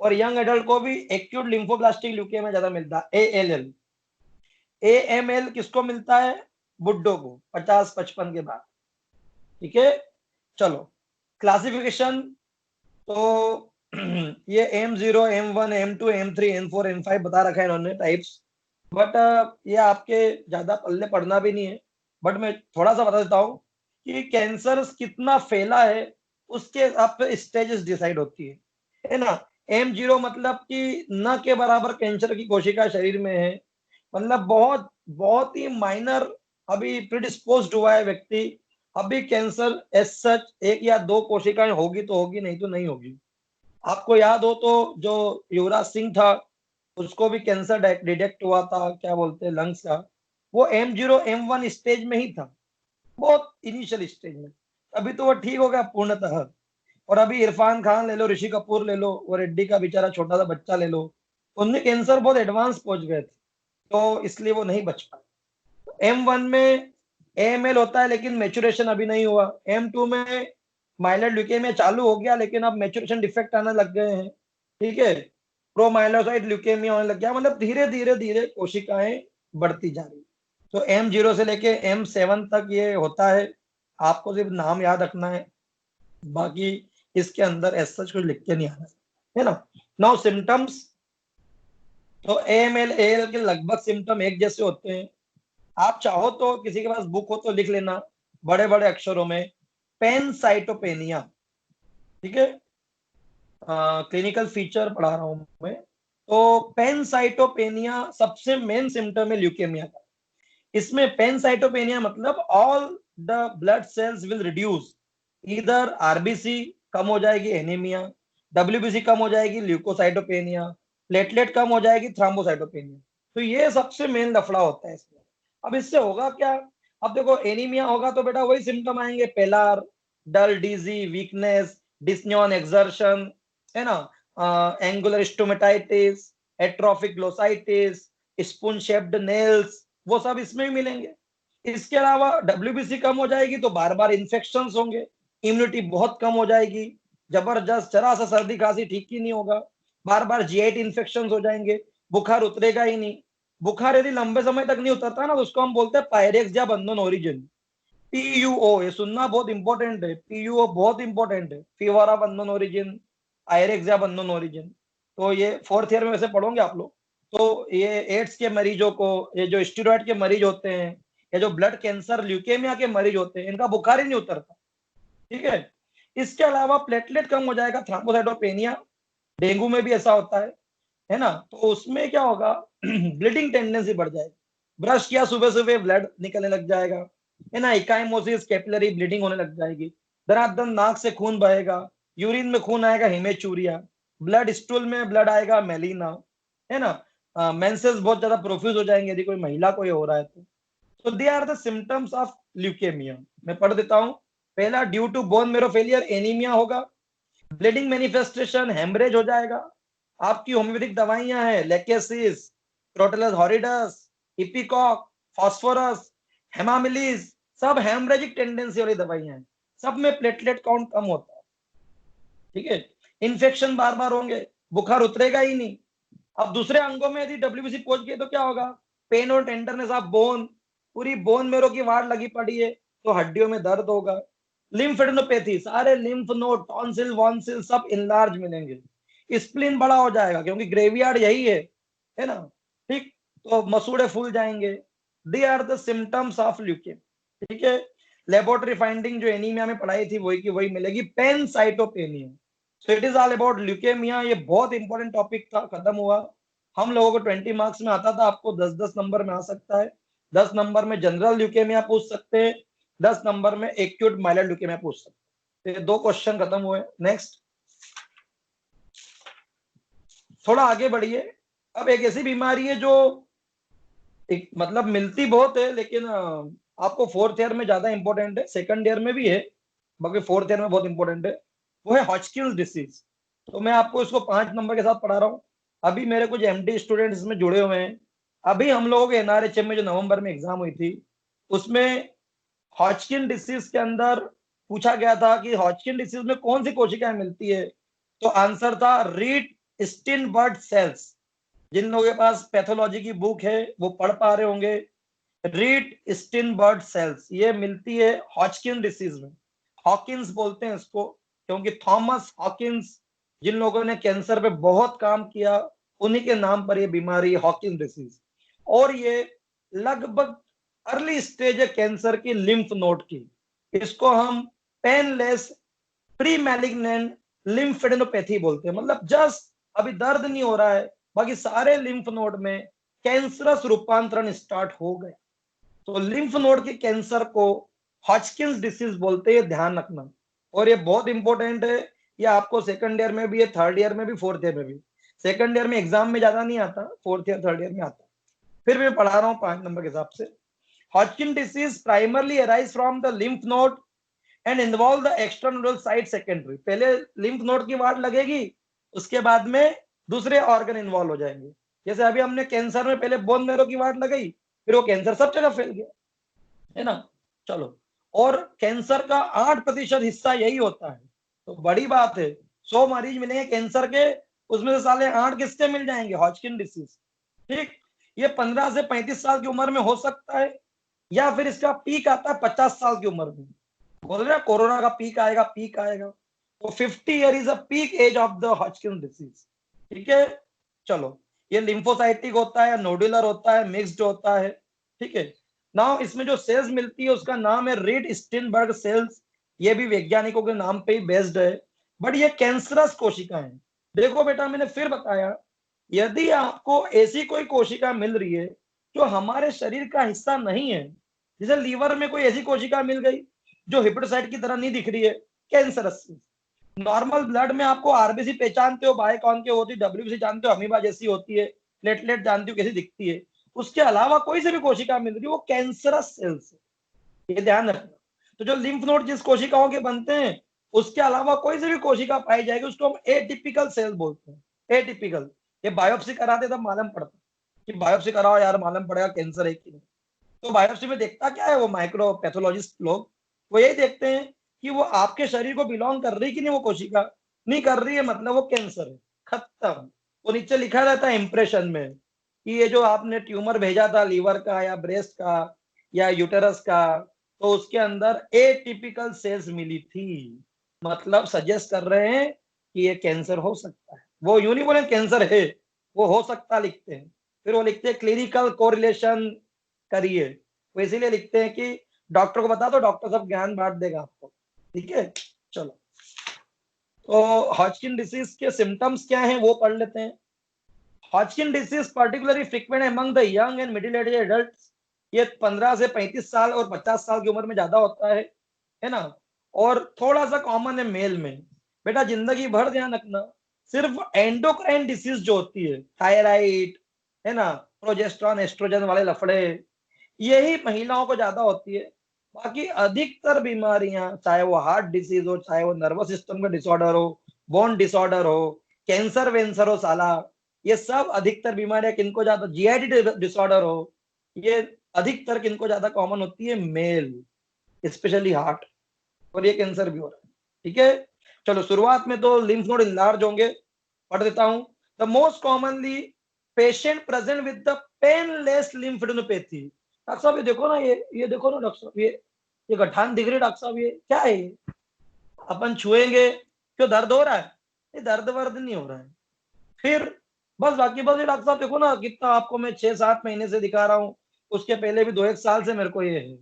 और यंग एडल्ट को भी एक्यूट लिम्फोब्लास्टिक ल्यूकेमिया ज्यादा मिलता है, ALL। AML किसको मिलता है? बुड्ढों को, 50-55 के बाद। ठीक है, चलो क्लासिफिकेशन, तो ये M0, M1, M2, M3, M4, M5 बता रखा है इन्होंने टाइप्स। बट ये आपके ज्यादा पल्ले पड़ना भी नहीं है। बट मैं थोड़ा सा बता देता हूँ कि कैंसर कितना फैला है उसके हिसाब से स्टेजेस डिसाइड होती है ना। M0 मतलब कि न के बराबर कैंसर की कोशिका शरीर में है, मतलब बहुत बहुत ही माइनर, अभी प्रिडिस्पोज्ड हुआ है व्यक्ति, अभी कैंसर एज सच एक या दो कोशिकाएं होगी तो होगी, नहीं तो नहीं होगी। आपको याद हो तो जो युवराज सिंह था, उसको भी कैंसर डिटेक्ट हुआ था, क्या बोलते हैं, लंग्स का। वो M0 M1 स्टेज में ही था, बहुत इनिशियल स्टेज में। अभी तो वो ठीक हो गया पूर्णतः। और अभी इरफान खान ले लो, ऋषि कपूर ले लो, वो रेड्डी का बेचारा छोटा सा बच्चा ले लो, उनमें कैंसर बहुत एडवांस पहुंच गए थे, तो इसलिए वो नहीं बच पाए। M1 में AML होता है लेकिन मेचुरेशन अभी नहीं हुआ। M2 में माइलर ल्यूकेमिया चालू हो गया लेकिन अब मेचुरेशन डिफेक्ट आने लग गए हैं, ठीक है। प्रोमाइलोसाइट ल्यूकेमिया होने लग गया, मतलब धीरे धीरे धीरे कोशिकाएं बढ़ती जा रही। तो M0 से लेके M7 तक ये होता है, आपको सिर्फ नाम याद रखना है, बाकी इसके अंदर ऐसा कुछ लिख के नहीं आना है ना। नाउ सिम्टम्स, तो AML के लगभग सिम्टम एक जैसे होते हैं। आप चाहो तो किसी के पास बुक हो तो लिख लेना बड़े बड़े अक्षरों में, पेनसाइटोपेनिया, ठीक है। क्लिनिकल फीचर पढ़ा रहा हूं मैं। तो पेनसाइटोपेनिया सबसे मेन सिम्टम है ल्यूकेमिया का। इसमें पेनसाइटोपेनिया मतलब all the blood cells will reduce, इधर आरबीसी कम हो जाएगी एनीमिया, डब्ल्यूबीसी कम हो जाएगी ल्यूकोसाइटोपेनिया, प्लेटलेट कम हो जाएगी थ्रोम्बोसाइटोपेनिया। तो ये सबसे मेन लफड़ा होता है इसमें। अब इससे होगा क्या? अब देखो एनीमिया होगा तो बेटा वही सिम्टम आएंगे, पेलार, डल, डीजी, वीकनेस, डिस्नियन एक्सर्शन, है ना, angular stomatitis, atrophic glossitis, spoon shaped nails, वो सब इसमें भी मिलेंगे। इसके अलावा डब्ल्यूबीसी कम हो जाएगी तो बार बार इन्फेक्शन होंगे, इम्यूनिटी बहुत कम हो जाएगी, जबरदस्त जरा सा सर्दी खांसी ठीक ही नहीं होगा, बार बार जीआईटी इन्फेक्शन हो जाएंगे, बुखार उतरेगा ही नहीं। बुखार यदि लंबे समय तक नहीं उतरता ना तो उसको हम बोलते हैं पायरेक्स या अननोन ओरिजिन, PUO। ये सुनना बहुत इंपॉर्टेंट है, PUO बहुत इंपॉर्टेंट है, fever of unknown origin, Pyrex या अननोन ओरिजिन। तो ये फोर्थ ईयर में वैसे पढ़ोगे आप लोग। तो ये एड्स के मरीजों को, ये जो स्टीरॉयड के मरीज होते हैं, या जो ब्लड कैंसर ल्यूकेमिया के मरीज होते हैं, इनका बुखार ही नहीं उतरता, ठीक है। इसके अलावा प्लेटलेट कम हो जाएगा, थ्रोम्बोसाइटोपेनिया, डेंगू में भी ऐसा होता है ना। तो उसमें क्या होगा, ब्लीडिंग टेंडेंसी बढ़ जाएगी, ब्रश किया सुबह सुबह ब्लड निकलने लग जाएगा, है ना, इकाइमोसिस, कैपिलरी ब्लीडिंग होने लग जाएगी, धनाधन नाक से खून बहेगा, यूरिन में खून आएगा, हिमेचूरिया, ब्लड स्टूल में ब्लड आएगा, मेलिना, है ना, मेंसेस बहुत ज्यादा प्रोफ्यूज हो जाएंगे यदि कोई महिला को ये हो रहा है तो they are the symptoms of leukaemia. मैं पढ़ देता हूं। पहला, due to bone marrow failure anaemia होगा, ब्लीडिंग मैनिफेस्टेशन, हेमरेज हो जाएगा। आपकी होम्योपैथिक दवाइयां हैं lachesis, crotalus horridus, ipecac, phosphorus, hamamelis, सब हेमरेजिक टेंडेंसी वाली दवाइयां हैं, सब में प्लेटलेट काउंट कम होता है, ठीक है। इन्फेक्शन बार बार होंगे, बुखार उतरेगा ही नहीं। अब दूसरे अंगों में यदि डब्ल्यूबीसी पहुंच गई तो क्या होगा, पेन और टेंडरनेस ऑफ बोन, पूरी बोन मेरो की वाड़ लगी पड़ी है तो हड्डियों में दर्द होगा। लिम्फेडेनोपैथी, सारे लिम्फ नोड, टॉन्सिल वॉन्सिल सब इनलार्ज मिलेंगे। स्प्लीन बड़ा हो जाएगा क्योंकि ग्रेवयार्ड यही है ना, ठीक। तो मसूड़े फूल जाएंगे। They are the symptoms of leukaemia, ठीक है। लेबोरेटरी फाइंडिंग जो एनीमिया में पढ़ाई थी वही की वही मिलेगी, pancytopenia. So it is all about leukaemia. ये बहुत इंपॉर्टेंट टॉपिक था, खत्म हुआ। हम लोगों को 20 मार्क्स में आता था, आपको 10-10 नंबर में आ सकता है। 10 नंबर में जनरल ल्यूकेमिया पूछ सकते हैं, 10 नंबर में एक्यूट माइलर ल्यूकेमिया पूछ सकते हैं। तो ये दो क्वेश्चन खत्म हुए। नेक्स्ट, थोड़ा आगे बढ़िए। अब एक ऐसी बीमारी है जो एक मतलब मिलती बहुत है लेकिन आपको फोर्थ ईयर में ज्यादा इंपॉर्टेंट है, सेकंड ईयर में भी है, बाकी फोर्थ ईयर में बहुत इंपॉर्टेंट है। वो है हॉचकिंस डिसीज। तो मैं आपको इसको 5 नंबर के साथ पढ़ा रहा हूँ। अभी मेरे कुछ MD स्टूडेंट्स इसमें जुड़े हुए हैं। अभी हम लोगों के NRHM में जो नवंबर में एग्जाम हुई थी उसमें हॉचकिन डिसीज के अंदर पूछा गया था कि हॉचकिन डिसीज में कौन सी कोशिकाएं मिलती है। तो आंसर था रीट स्टिनबर्ड सेल्स। जिन लोगों के पास पैथोलॉजी की बुक है वो पढ़ पा रहे होंगे। रीट स्टिनबर्ड सेल्स ये मिलती है हॉचकिन डिसीज में। हॉकिंस बोलते हैं इसको क्योंकि थॉमस हॉकिंस, जिन लोगों ने कैंसर पे बहुत काम किया, उन्हीं के नाम पर ये बीमारी हॉकिंस डिसीज। और ये लगभग अर्ली स्टेज है कैंसर की लिम्फ नोड की। इसको हम पेनलेस प्री मैलिग्नेंट लिम्फेडेनोपैथी बोलते हैं। मतलब जस्ट अभी दर्द नहीं हो रहा है, बाकी सारे लिम्फ नोड में कैंसरस रूपांतरण स्टार्ट हो गया। तो लिम्फ नोड के कैंसर को हॉजकिंस डिसीज बोलते हैं, ध्यान रखना। और ये बहुत इंपॉर्टेंट है, ये आपको सेकंड ईयर में भी है, थर्ड ईयर में भी, फोर्थ ईयर में भी। सेकंड ईयर में एग्जाम में ज्यादा नहीं आता, फोर्थ ईयर थर्ड ईयर में आता। फिर मैं पढ़ा रहा हूँ 5 नंबर के हिसाब से। Hodgkin disease primarily arise from the lymph node and involve the extranodal site secondary. पहले लिम्फ नोड की वार्ड लगेगी, उसके बाद में दूसरे ऑर्गन इन्वॉल्व हो जाएंगे। जैसे अभी हमने कैंसर में पहले बोन मैरो की वार्ड लगाई, फिर वो कैंसर सब जगह फैल गया, है ना। चलो, और कैंसर का 8% हिस्सा यही होता है। तो बड़ी बात है, 100 मरीज मिलेंगे कैंसर के, उसमें से साले 8 किसके मिल जाएंगे? Hodgkin disease. ठीक, ये 15 से 35 साल की उम्र में हो सकता है, या फिर इसका पीक आता है 50 साल की उम्र में। बोल रहे कोरोना का पीक आएगा, पीक आएगा। तो 50 year is a peak age of the Hodgkin disease. ठीक है, चलो, ये लिम्फोसाइटिक होता है, नोडुलर होता है, मिक्स्ड होता है। ठीक है, नाउ इसमें जो सेल्स मिलती है उसका नाम है रीड स्टीनबर्ग सेल्स। ये भी वैज्ञानिकों के नाम पे ही बेस्ड है, बट ये कैंसरस कोशिकाएं। देखो बेटा, मैंने फिर बताया, यदि आपको ऐसी कोई कोशिका मिल रही है जो हमारे शरीर का हिस्सा नहीं है, जैसे लीवर में कोई ऐसी कोशिका मिल गई जो हिपेटोसाइट की तरह नहीं दिख रही है, कैंसरस। नॉर्मल ब्लड में आपको आरबीसी पहचानते हो, बाय कौन के होती है, डब्ल्यूबीसी जानते हो, अमीबा जैसी होती है, प्लेटलेट जानते हो कैसी दिखती है। उसके अलावा कोई से भी कोशिका मिल रही है, वो कैंसरस सेल्स है, ये ध्यान रखना। तो जो लिम्फ नोड जिस कोशिकाओं के बनते हैं, उसके अलावा कोई से भी कोशिका पाई जाएगी, उसको हम एटिपिकल सेल बोलते हैं। एटिपिकल, ये बायोप्सी कराते तब मालूम पड़ता कि बायोप्सी कराओ यार, मालूम पड़ेगा कैंसर है कि नहीं। तो बायोप्सी में देखता क्या है वो माइक्रो पैथोलॉजिस्ट लोग, वो यही देखते हैं कि वो आपके शरीर को बिलोंग कर रही कि नहीं, वो कोशिका नहीं कर रही है मतलब वो कैंसर है, खत्म। वो नीचे लिखा रहता है इंप्रेशन में कि ये जो आपने ट्यूमर भेजा था लीवर का या ब्रेस्ट का या यूटेरस का, तो उसके अंदर एटिपिकल सेल्स मिली थी, मतलब सजेस्ट कर रहे हैं कि ये कैंसर हो सकता है। वो यूं नहीं बोले कैंसर है, वो हो सकता लिखते हैं। फिर वो लिखते हैं क्लिनिकल कोरिलेशन करिए, वो इसीलिए लिखते हैं कि डॉक्टर को बता दो, डॉक्टर सब ज्ञान बांट देगा आपको। ठीक है, चलो, तो हॉजकिन डिसीज के सिम्टम्स क्या हैं वो पढ़ लेते हैं। Hodgkin disease particularly frequent among the young and middle age adults. ये 15 से 35 साल और 50 साल की उम्र में ज्यादा होता है ना। और थोड़ा सा कॉमन है मेल में। बेटा जिंदगी भर ध्यान रखना, सिर्फ एंडोक्राइन डिसीज जो होती है, थायराइड, है ना, प्रोजेस्टेरॉन एस्ट्रोजन वाले लफड़े, यही महिलाओं को ज्यादा होती है। बाकी अधिकतर बीमारियां, चाहे वो हार्ट डिसीज हो, चाहे वो नर्वस सिस्टम का डिसऑर्डर हो, बोन डिसऑर्डर हो, कैंसर वेंसर हो साला, ये सब अधिकतर बीमारियां किनको ज्यादा, जीआईटी डिसऑर्डर हो, ये अधिकतर किनको ज्यादा कॉमन होती है? Male, specially heart. और ये कैंसर भी हो रहा है। ठीक है, चलो, शुरुआत में तो लिम्फ नोड इनलार्ज होंगे, पढ़ देता हूं। The most commonly patient present with the painless lymphadenopathy. Doctor साहब ये देखो ना, ये देखो ना डॉक्टर साहब, ये गठान दिख रही है डॉक्टर साहब, ये क्या है? ये अपन छुएंगे, क्यों दर्द हो रहा है? ये दर्द वर्द नहीं हो रहा है। फिर बस बाकी बस ये डॉक्टर साहब देखो ना, कितना आपको मैं 6-7 महीने से दिखा रहा हूँ, उसके पहले भी 2-1 साल से मेरे को ये है।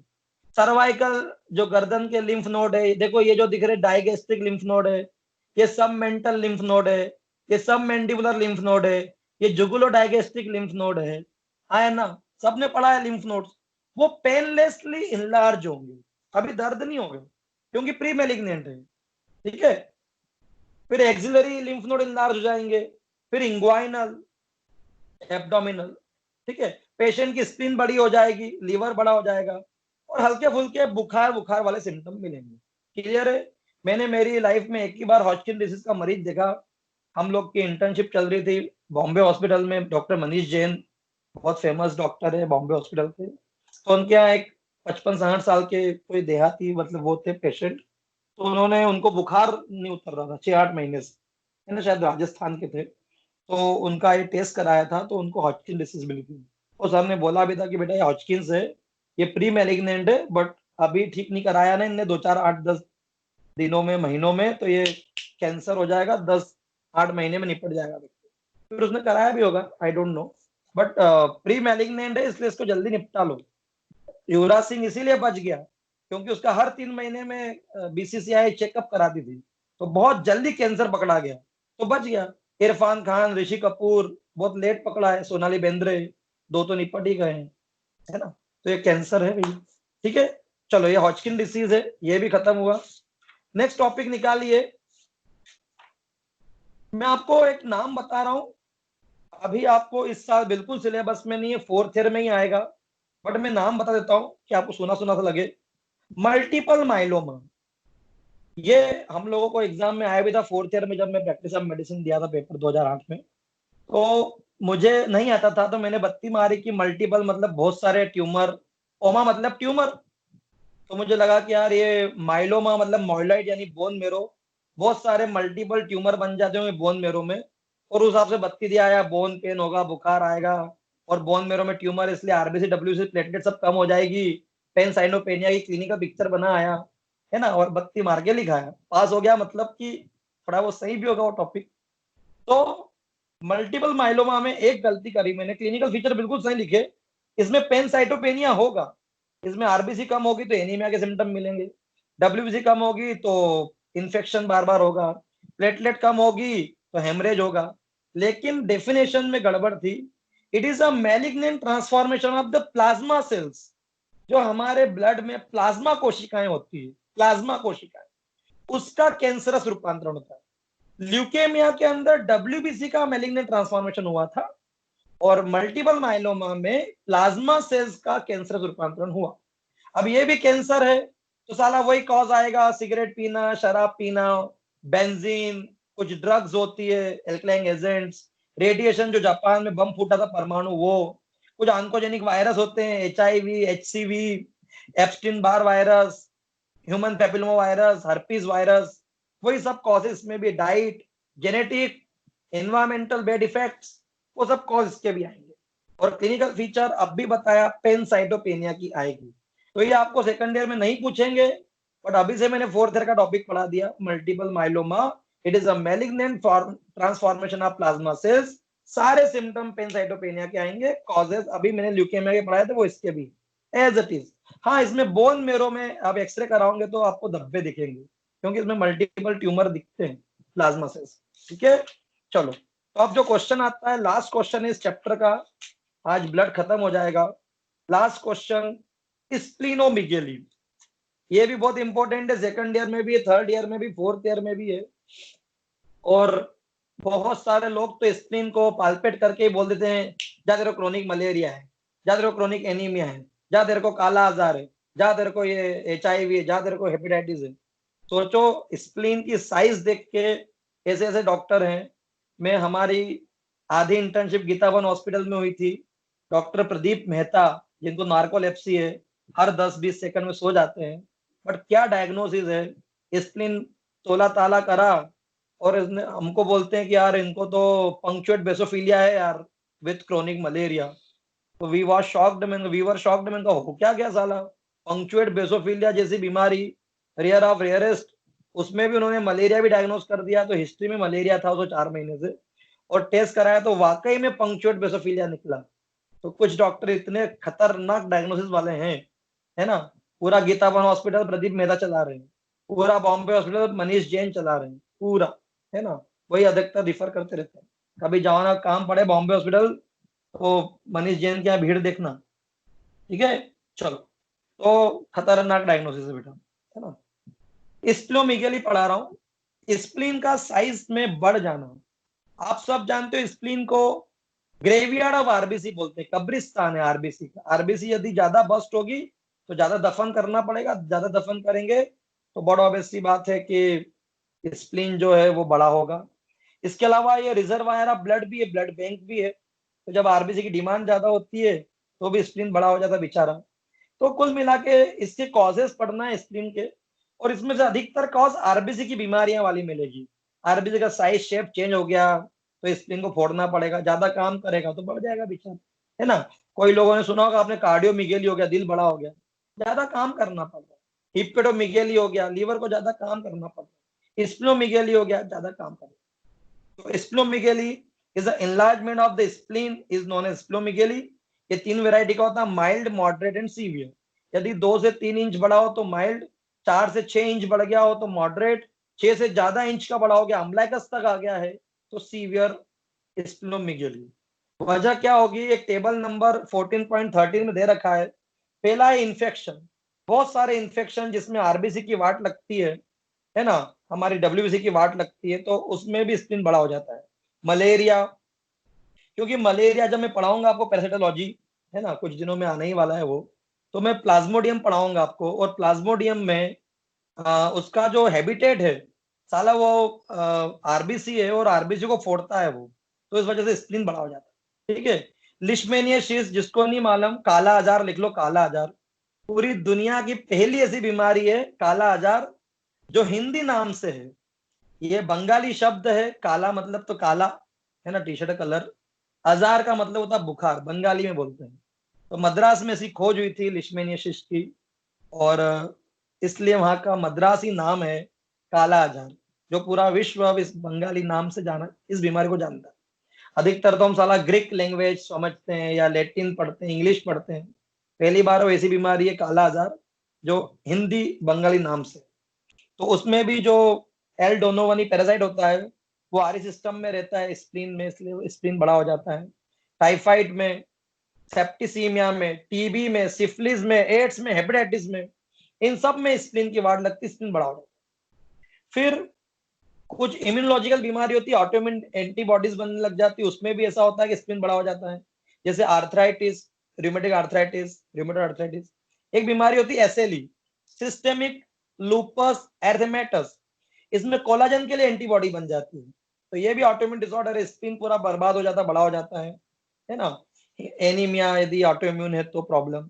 सर्वाइकल जो गर्दन के लिम्फ नोड है, देखो ये जो दिख रहे डायगेस्ट्रिक लिम्फ नोड है, ये सब मेंटल लिम्फ नोड है, ये सब मैंडिबुलर लिम्फ नोड है, ये जुगुलो डायगेस्ट्रिक लिम्फ नोड है। हाँ है ना, सबने पढ़ा है लिम्फ नोड्स। वो पेनलेसली इनलार्ज होंगे, अभी दर्द नहीं होगा क्योंकि प्री मेलिग्नेंट है। ठीक है, फिर एक्सिलरी लिम्फ नोड इनलार्ज हो जाएंगे, फिर इंग्वाइनल, एब्डोमिनल। ठीक है, पेशेंट की स्पिन बड़ी हो जाएगी, लीवर बड़ा हो जाएगा, और हल्के फुल्के बुखार बुखार वाले सिम्टम मिलेंगे। क्लियर है? मैंने मेरी लाइफ में एक ही बार हॉजकिन डिसीज का मरीज देखा। हम लोग की इंटर्नशिप चल रही थी बॉम्बे हॉस्पिटल में, डॉक्टर मनीष जैन बहुत फेमस डॉक्टर है बॉम्बे हॉस्पिटल के। तो उनके यहाँ एक 55-60 साल के कोई देहाती मतलब वो थे पेशेंट। तो उन्होंने, उनको बुखार नहीं उतर रहा था 6-8 महीने से, है ना, शायद राजस्थान के थे। तो उनका ये टेस्ट कराया था तो उनको हॉजकिन डिसीज मिली थी। और सर ने बोला भी था कि बेटा ये हॉजकिंस है, ये प्री मैलिग्नेंट है, बट अभी ठीक नहीं कराया ना इनने 2-4-8-10 दिनों में, महीनों में, तो ये कैंसर हो जाएगा, 10-8 महीने में निपट जाएगा। फिर उसने कराया भी होगा, I don't know. But pre malignant है इसलिए इसको जल्दी निपटा लो। युवराज सिंह इसीलिए बच गया क्योंकि उसका हर 3 महीने में बीसीसीआई चेकअप कराती थी, तो बहुत जल्दी कैंसर पकड़ा गया तो बच गया। इरफान खान, ऋषि कपूर बहुत लेट पकड़ा है, सोनाली बेंद्रे, दो तो निपट ही गए हैं, है ना। तो ये कैंसर है भैया, ठीक है। चलो ये हॉजकिन डिसीज है, ये भी खत्म हुआ। नेक्स्ट टॉपिक निकालिए। मैं आपको एक नाम बता रहा हूं, अभी आपको इस साल बिल्कुल सिलेबस में नहीं है, फोर्थ ईयर में ही आएगा, बट मैं नाम बता देता हूं कि आपको सुना सुना सा लगे। Multiple myeloma. ये हम लोगों को एग्जाम में आया भी था फोर्थ ईयर में, जब मैं प्रैक्टिस ऑफ मेडिसिन दिया था पेपर 2008 में। तो मुझे नहीं आता था, तो मैंने बत्ती मारी कि मल्टीपल मतलब बहुत सारे ट्यूमर, ओमा मतलब ट्यूमर। तो मुझे लगा कि यार ये माइलोमा मतलब माइलॉइड यानी बोन मेरो, बहुत सारे मल्टीपल ट्यूमर बन जाते होंगे बोन मेरो में, और उस हिसाब से बत्ती दिया आया, बोन पेन होगा, बुखार आएगा, और बोन मेरो में ट्यूमर इसलिए आरबीसी डब्ल्यूसी प्लेटलेट सब कम हो जाएगी, पेनसाइनोपेनिया की क्लिनिकल पिक्चर बना आया, है ना, और बत्ती मार के लिखा है, पास हो गया, मतलब कि थोड़ा वो सही भी होगा वो टॉपिक। तो मल्टीपल माइलोमा में एक गलती करी मैंने, क्लिनिकल फीचर बिल्कुल सही लिखे, इसमें पेनसाइटोपेनिया होगा, इसमें आरबीसी कम होगी तो एनीमिया के सिम्टम मिलेंगे, डब्ल्यूबीसी कम होगी तो इन्फेक्शन बार बार होगा, प्लेटलेट कम होगी तो हेमरेज होगा। लेकिन डेफिनेशन में गड़बड़ थी। It is a malignant transformation of the plasma cells. जो हमारे ब्लड में प्लाज्मा कोशिकाएं होती है, प्लाज्मा कोशिकाएं, उसका कैंसरस रूपांतरण होता है। ल्यूकेमिया के अंदर डब्ल्यूबीसी का मैलिग्नेंट ट्रांसफॉर्मेशन हुआ था, और मल्टीपल माइलोमा में प्लाज्मा सेल्स का कैंसरस रूपांतरण हुआ। अब ये भी कैंसर है तो साला वही कॉज आएगा, सिगरेट पीना, शराब पीना, बेंजीन, कुछ ड्रग्स होती है, एल्कलाइन एजेंट्स, रेडिएशन, जो जापान में बम फूटा था परमाणु वो, कुछ ऑन्कोजेनिक वायरस होते हैं, HIV, HCV, Epstein Barr virus, human papilloma virus, herpes virus, वही सब कॉजेस में भी, diet, genetic, environmental bad effects, वो सब कॉज इसके भी आएंगे। और क्लिनिकल फीचर अब भी बताया, पेनसाइटोपेनिया की आएगी। तो ये आपको सेकंड ईयर में नहीं पूछेंगे, बट अभी से मैंने फोर्थ ईयर का टॉपिक पढ़ा दिया, multiple myeloma, it is a malignant transformation of plasma cells. सारे सिम्टम पेनसाइटोपेनिया के आएंगे, कॉजेस अभी मैंने ल्यूकेमिया के पढ़ाए थे वो इसके भी एज इट इज। हाँ, इसमें बोन मेरो में आप एक्सरे कराओगे तो आपको धब्बे दिखेंगे, क्योंकि इसमें मल्टीपल ट्यूमर दिखते हैं प्लाज्मा सेल्स, ठीक है। चलो, तो अब जो क्वेश्चन आता है, लास्ट क्वेश्चन इस चैप्टर का, आज ब्लड खत्म हो जाएगा। Last question, splenomegaly. ये भी बहुत इंपॉर्टेंट है, सेकंड ईयर में भी है, थर्ड ईयर में भी, फोर्थ ईयर में भी है। और बहुत सारे लोग तो स्प्लीन को पाल्पेट करके ही बोल देते हैं, जा तेरे को क्रोनिक मलेरिया है, जा तेरे को क्रोनिक एनीमिया है, जा तेरे को काला आजार है, जा तेरे को ये एचआईवी है, जा तेरे को हेपेटाइटिस है। सोचो, स्प्लीन की साइज देख के ऐसे ऐसे डॉक्टर हैं। मैं हमारी आधी इंटर्नशिप गीतावन हॉस्पिटल में हुई थी, डॉक्टर प्रदीप मेहता, जिनको नार्कोलेप्सी है, हर 10-20 सेकंड में सो जाते हैं, बट क्या डायग्नोसिस है, स्प्लीन तोला ताला करा, और इसने हमको बोलते हैं कि यार इनको तो पंक्चुएट बेसोफिलिया है यार, विथ क्रोनिक मलेरिया। तो वी वर शॉक्ड, मैंने हो क्या गया साला, पंक्चुएट बेसोफिलिया जैसी बीमारी, रेयर ऑफ रेयरेस्ट, उसमें भी उन्होंने मलेरिया भी डायग्नोस कर दिया, तो हिस्ट्री में मलेरिया था उसको 4 महीने से, और टेस्ट कराया तो वाकई में पंक्चुएट बेसोफिलिया निकला। तो कुछ डॉक्टर इतने खतरनाक डायग्नोसिस वाले हैं, है ना। पूरा गीतावन हॉस्पिटल प्रदीप मेहता चला रहे हैं, पूरा बॉम्बे हॉस्पिटल मनीष जैन चला रहे हैं पूरा, है ना। वही अधिकतर रिफर करते रहते हैं, कभी जाओ ना काम पड़े बॉम्बे हॉस्पिटल तो मनीष जैन के यहाँ भीड़ देखना, ठीक है। चलो, तो खतरनाक डायग्नोसिस है बेटा, है ना। स्प्लोमीगेली पढ़ा रहा हूँ, स्प्लीन का साइज में बढ़ जाना। आप सब जानते हो स्प्लीन को ग्रेवयार्ड ऑफ आरबीसी बोलते हैं, कब्रिस्तान है आरबीसी का। आरबीसी यदि ज्यादा बस्ट होगी तो ज्यादा दफन करना पड़ेगा, ज्यादा दफन करेंगे तो बड़ा ऑब्वियस सी बात है कि स्प्लीन जो है वो बड़ा होगा। इसके अलावा ये रिजर्वायर ऑफ ब्लड भी है, ब्लड बैंक भी है, तो जब आरबीसी की डिमांड ज्यादा होती है तो भी स्प्लीन बड़ा हो जाता है बेचारा। तो कुल मिला के इसके कॉजेस पढ़ना है स्प्लीन के, और इसमें से अधिकतर कॉज आरबीसी की बीमारियां वाली मिलेगी। आरबीसी का साइज शेप चेंज हो गया तो स्प्लीन को फोड़ना पड़ेगा, ज्यादा काम करेगा तो बढ़ जाएगा बेचारा, है ना। कोई लोगों ने सुना होगा आपने, कार्डियोमिगेली हो गया, दिल बड़ा हो गया, ज्यादा काम करना पड़ रहा है। हिप्पेडोमिगेली हो गया, लीवर को ज्यादा काम करना पड़ रहा है। स्प्लोमिगेली हो गया, ज्यादा काम कर रहा है। तो splenomegaly is the enlargement of the spleen is known as splenomegaly. ये 3 वेराइटी का होता है, माइल्ड, मॉडरेट एंड सीवियर। यदि 2 से 3 इंच बड़ा हो तो माइल्ड, 4 से 6 इंच बढ़ गया हो तो मॉडरेट, 6 से ज्यादा इंच का बड़ा हो गया, अम्ब्लाइकस तक आ गया है तो सीवियर स्प्लोमेगेली। वजह क्या होगी, एक टेबल नंबर 14.13 में दे रखा है। पहला है इन्फेक्शन, बहुत सारे इन्फेक्शन जिसमें आरबीसी की वाट लगती है ना, हमारी डब्ल्यूबीसी की वाट लगती है, तो उसमें भी स्प्लीन बड़ा हो जाता है। मलेरिया, क्योंकि मलेरिया जब मैं पढ़ाऊंगा आपको पैरासिटोलॉजी, है ना, कुछ दिनों में आने ही वाला है वो, तो मैं प्लाज्मोडियम पढ़ाऊंगा आपको, और प्लाज्मोडियम में उसका जो हैबिटेट है साला वो आरबीसी है, और आरबीसी को फोड़ता है वो, तो इस वजह से स्प्लीन बड़ा हो जाता है। ठीक है। लिशमेनियासिस, जिसको नहीं मालूम, काला आजार लिख लो, काला आजार। पूरी दुनिया की पहली ऐसी बीमारी है काला आजार जो हिंदी नाम से है। ये बंगाली शब्द है, काला मतलब तो काला, है ना, टी शर्ट कलर, हजार का मतलब होता है बुखार, बंगाली में बोलते हैं। तो मद्रास में ऐसी खोज हुई थी लिशमेनियासिस की, और इसलिए वहां का मद्रासी नाम है काला आजार, जो पूरा विश्व अब इस बंगाली नाम से जाना, इस बीमारी को जानता है। अधिकतर तो हम साला ग्रीक लैंग्वेज समझते हैं या लैटिन पढ़ते हैं, इंग्लिश पढ़ते हैं। पहली बार वो ऐसी बीमारी है काला आजार जो हिंदी बंगाली नाम से। तो उसमें भी जो एल डोनोवनी पैरासाइट होता है वो आरी सिस्टम में रहता है, स्प्लीन में, इसलिए स्प्लीन बड़ा हो जाता है। टाइफाइड में, सेप्टिसीमिया में, टीबी में, सिफिलिस में, एड्स में, हेपेटाइटिस में, इन सब में स्प्लीन की वाट लगती है, स्प्लीन बड़ा हो जाता है। फिर कुछ इम्यूनोलॉजिकल बीमारी होती है, ऑटोइम्यून एंटीबॉडीज बनने लग जाती है, उसमें भी ऐसा होता है कि स्प्लीन बड़ा हो जाता है। जैसे arthritis, rheumatic arthritis, rheumatoid arthritis. एक बीमारी होती है एसएलई, सिस्टेमिक लूपस एरिथेमेटस, इसमें कोलाजन के लिए एंटीबॉडी बन जाती है, तो ये भी ऑटोइम्यून डिसऑर्डर है, स्प्लीन पूरा बर्बाद हो जाता है, बड़ा हो जाता है ना। एनीमिया यदि ऑटोइम्यून है तो प्रॉब्लम।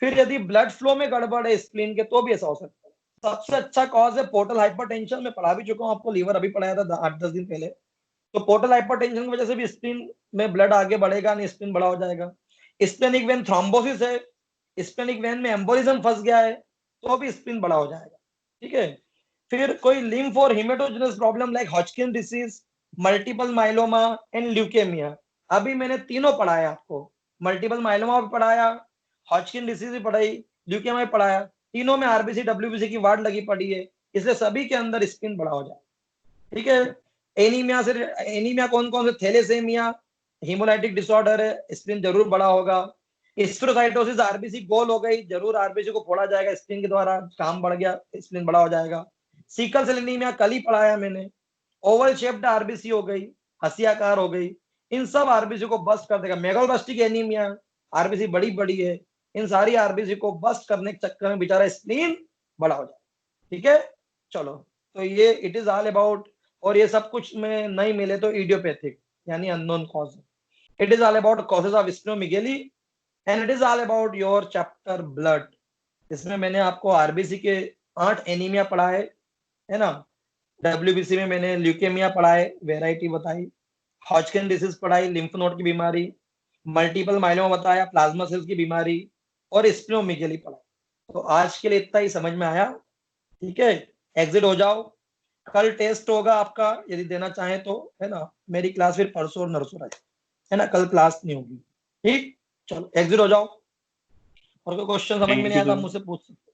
फिर यदि ब्लड फ्लो में गड़बड़ है स्प्लीन के तो भी ऐसा हो सकता है। सबसे अच्छा कॉज है पोर्टल हाइपरटेंशन, मैं पढ़ा भी चुका हूँ आपको, लीवर अभी पढ़ाया था 8-10 दिन पहले। तो पोर्टल हाइपरटेंशन की वजह से भी स्प्लीन में ब्लड आगे बढ़ेगा नहीं, स्प्लीन बड़ा हो जाएगा। स्प्लेनिक वेन थ्रोम्बोसिस है, स्प्लेनिक वेन में एम्बोलिज्म फंस गया है तो भी स्प्लीन बड़ा हो जाएगा। ठीक है। फिर कोई लिम्फ और haematogenous problem like Hodgkin disease, multiple myeloma and leukaemia, अभी मैंने तीनों पढ़ाया आपको, मल्टीपल माइलोमा भी पढ़ाया, हॉजकिन डिसीज भी पढ़ाई, ल्यूकेमिया भी पढ़ाया। तीनों में आरबीसी डब्ल्यूबीसी की वार्ड लगी पड़ी है, इसलिए सभी के अंदर स्प्लीन बड़ा हो जाए। ठीक है। एनीमिया से, एनीमिया कौन कौन से, थैलेसेमिया, हीमोलाइटिक डिसऑर्डर है, स्प्लीन जरूर बड़ा होगा। स्फीरोसाइटोसिस, आरबीसी गोल हो गई, जरूर आरबीसी को फोड़ा जाएगा स्प्लीन के द्वारा, काम बढ़ गया, स्प्लीन बड़ा हो जाएगा। सीकल सेल एनीमिया कल ही पढ़ाया मैंने, ओवल शेप्ड आरबीसी हो गई, हसियाकार हो गई, इन सब आरबीसी को बस्ट कर देगा। मेगालोब्लास्टिक एनीमिया, आरबीसी बड़ी बड़ी है, इन सारी आरबीसी को बस्ट करने के चक्कर में बेचारा स्प्लीन बड़ा हो जाए। ठीक है। चलो, तो ये इट इज ऑल अबाउट, और ये सब कुछ में नहीं मिले तो इडियोपैथिक यानी unknown cause. It is all about causes of splenomegaly and it is all about your chapter blood. इसमें मैंने आपको आरबीसी के 8 एनीमिया पढ़ाए, है ना। डब्ल्यूबीसी में मैंने ल्यूकेमिया पढ़ाए, वेराइटी बताई, हॉजकिन डिसीज पढ़ाई, लिम्फ नोड की बीमारी, मल्टीपल माइलोमा बताया, प्लाज्मा सेल्स की बीमारी, और स्प्लेनोमेगाली पढ़ाई। तो आज के लिए इतना ही समझ में आया। ठीक है। एग्जिट हो जाओ, कल टेस्ट होगा आपका यदि देना चाहें तो, है ना। मेरी क्लास फिर परसों और नरसों है ना, कल क्लास नहीं होगी। ठीक, चलो एग्जिट हो जाओ, और कोई क्वेश्चन समझ में नहीं आया तो आप मुझसे पूछ सकते।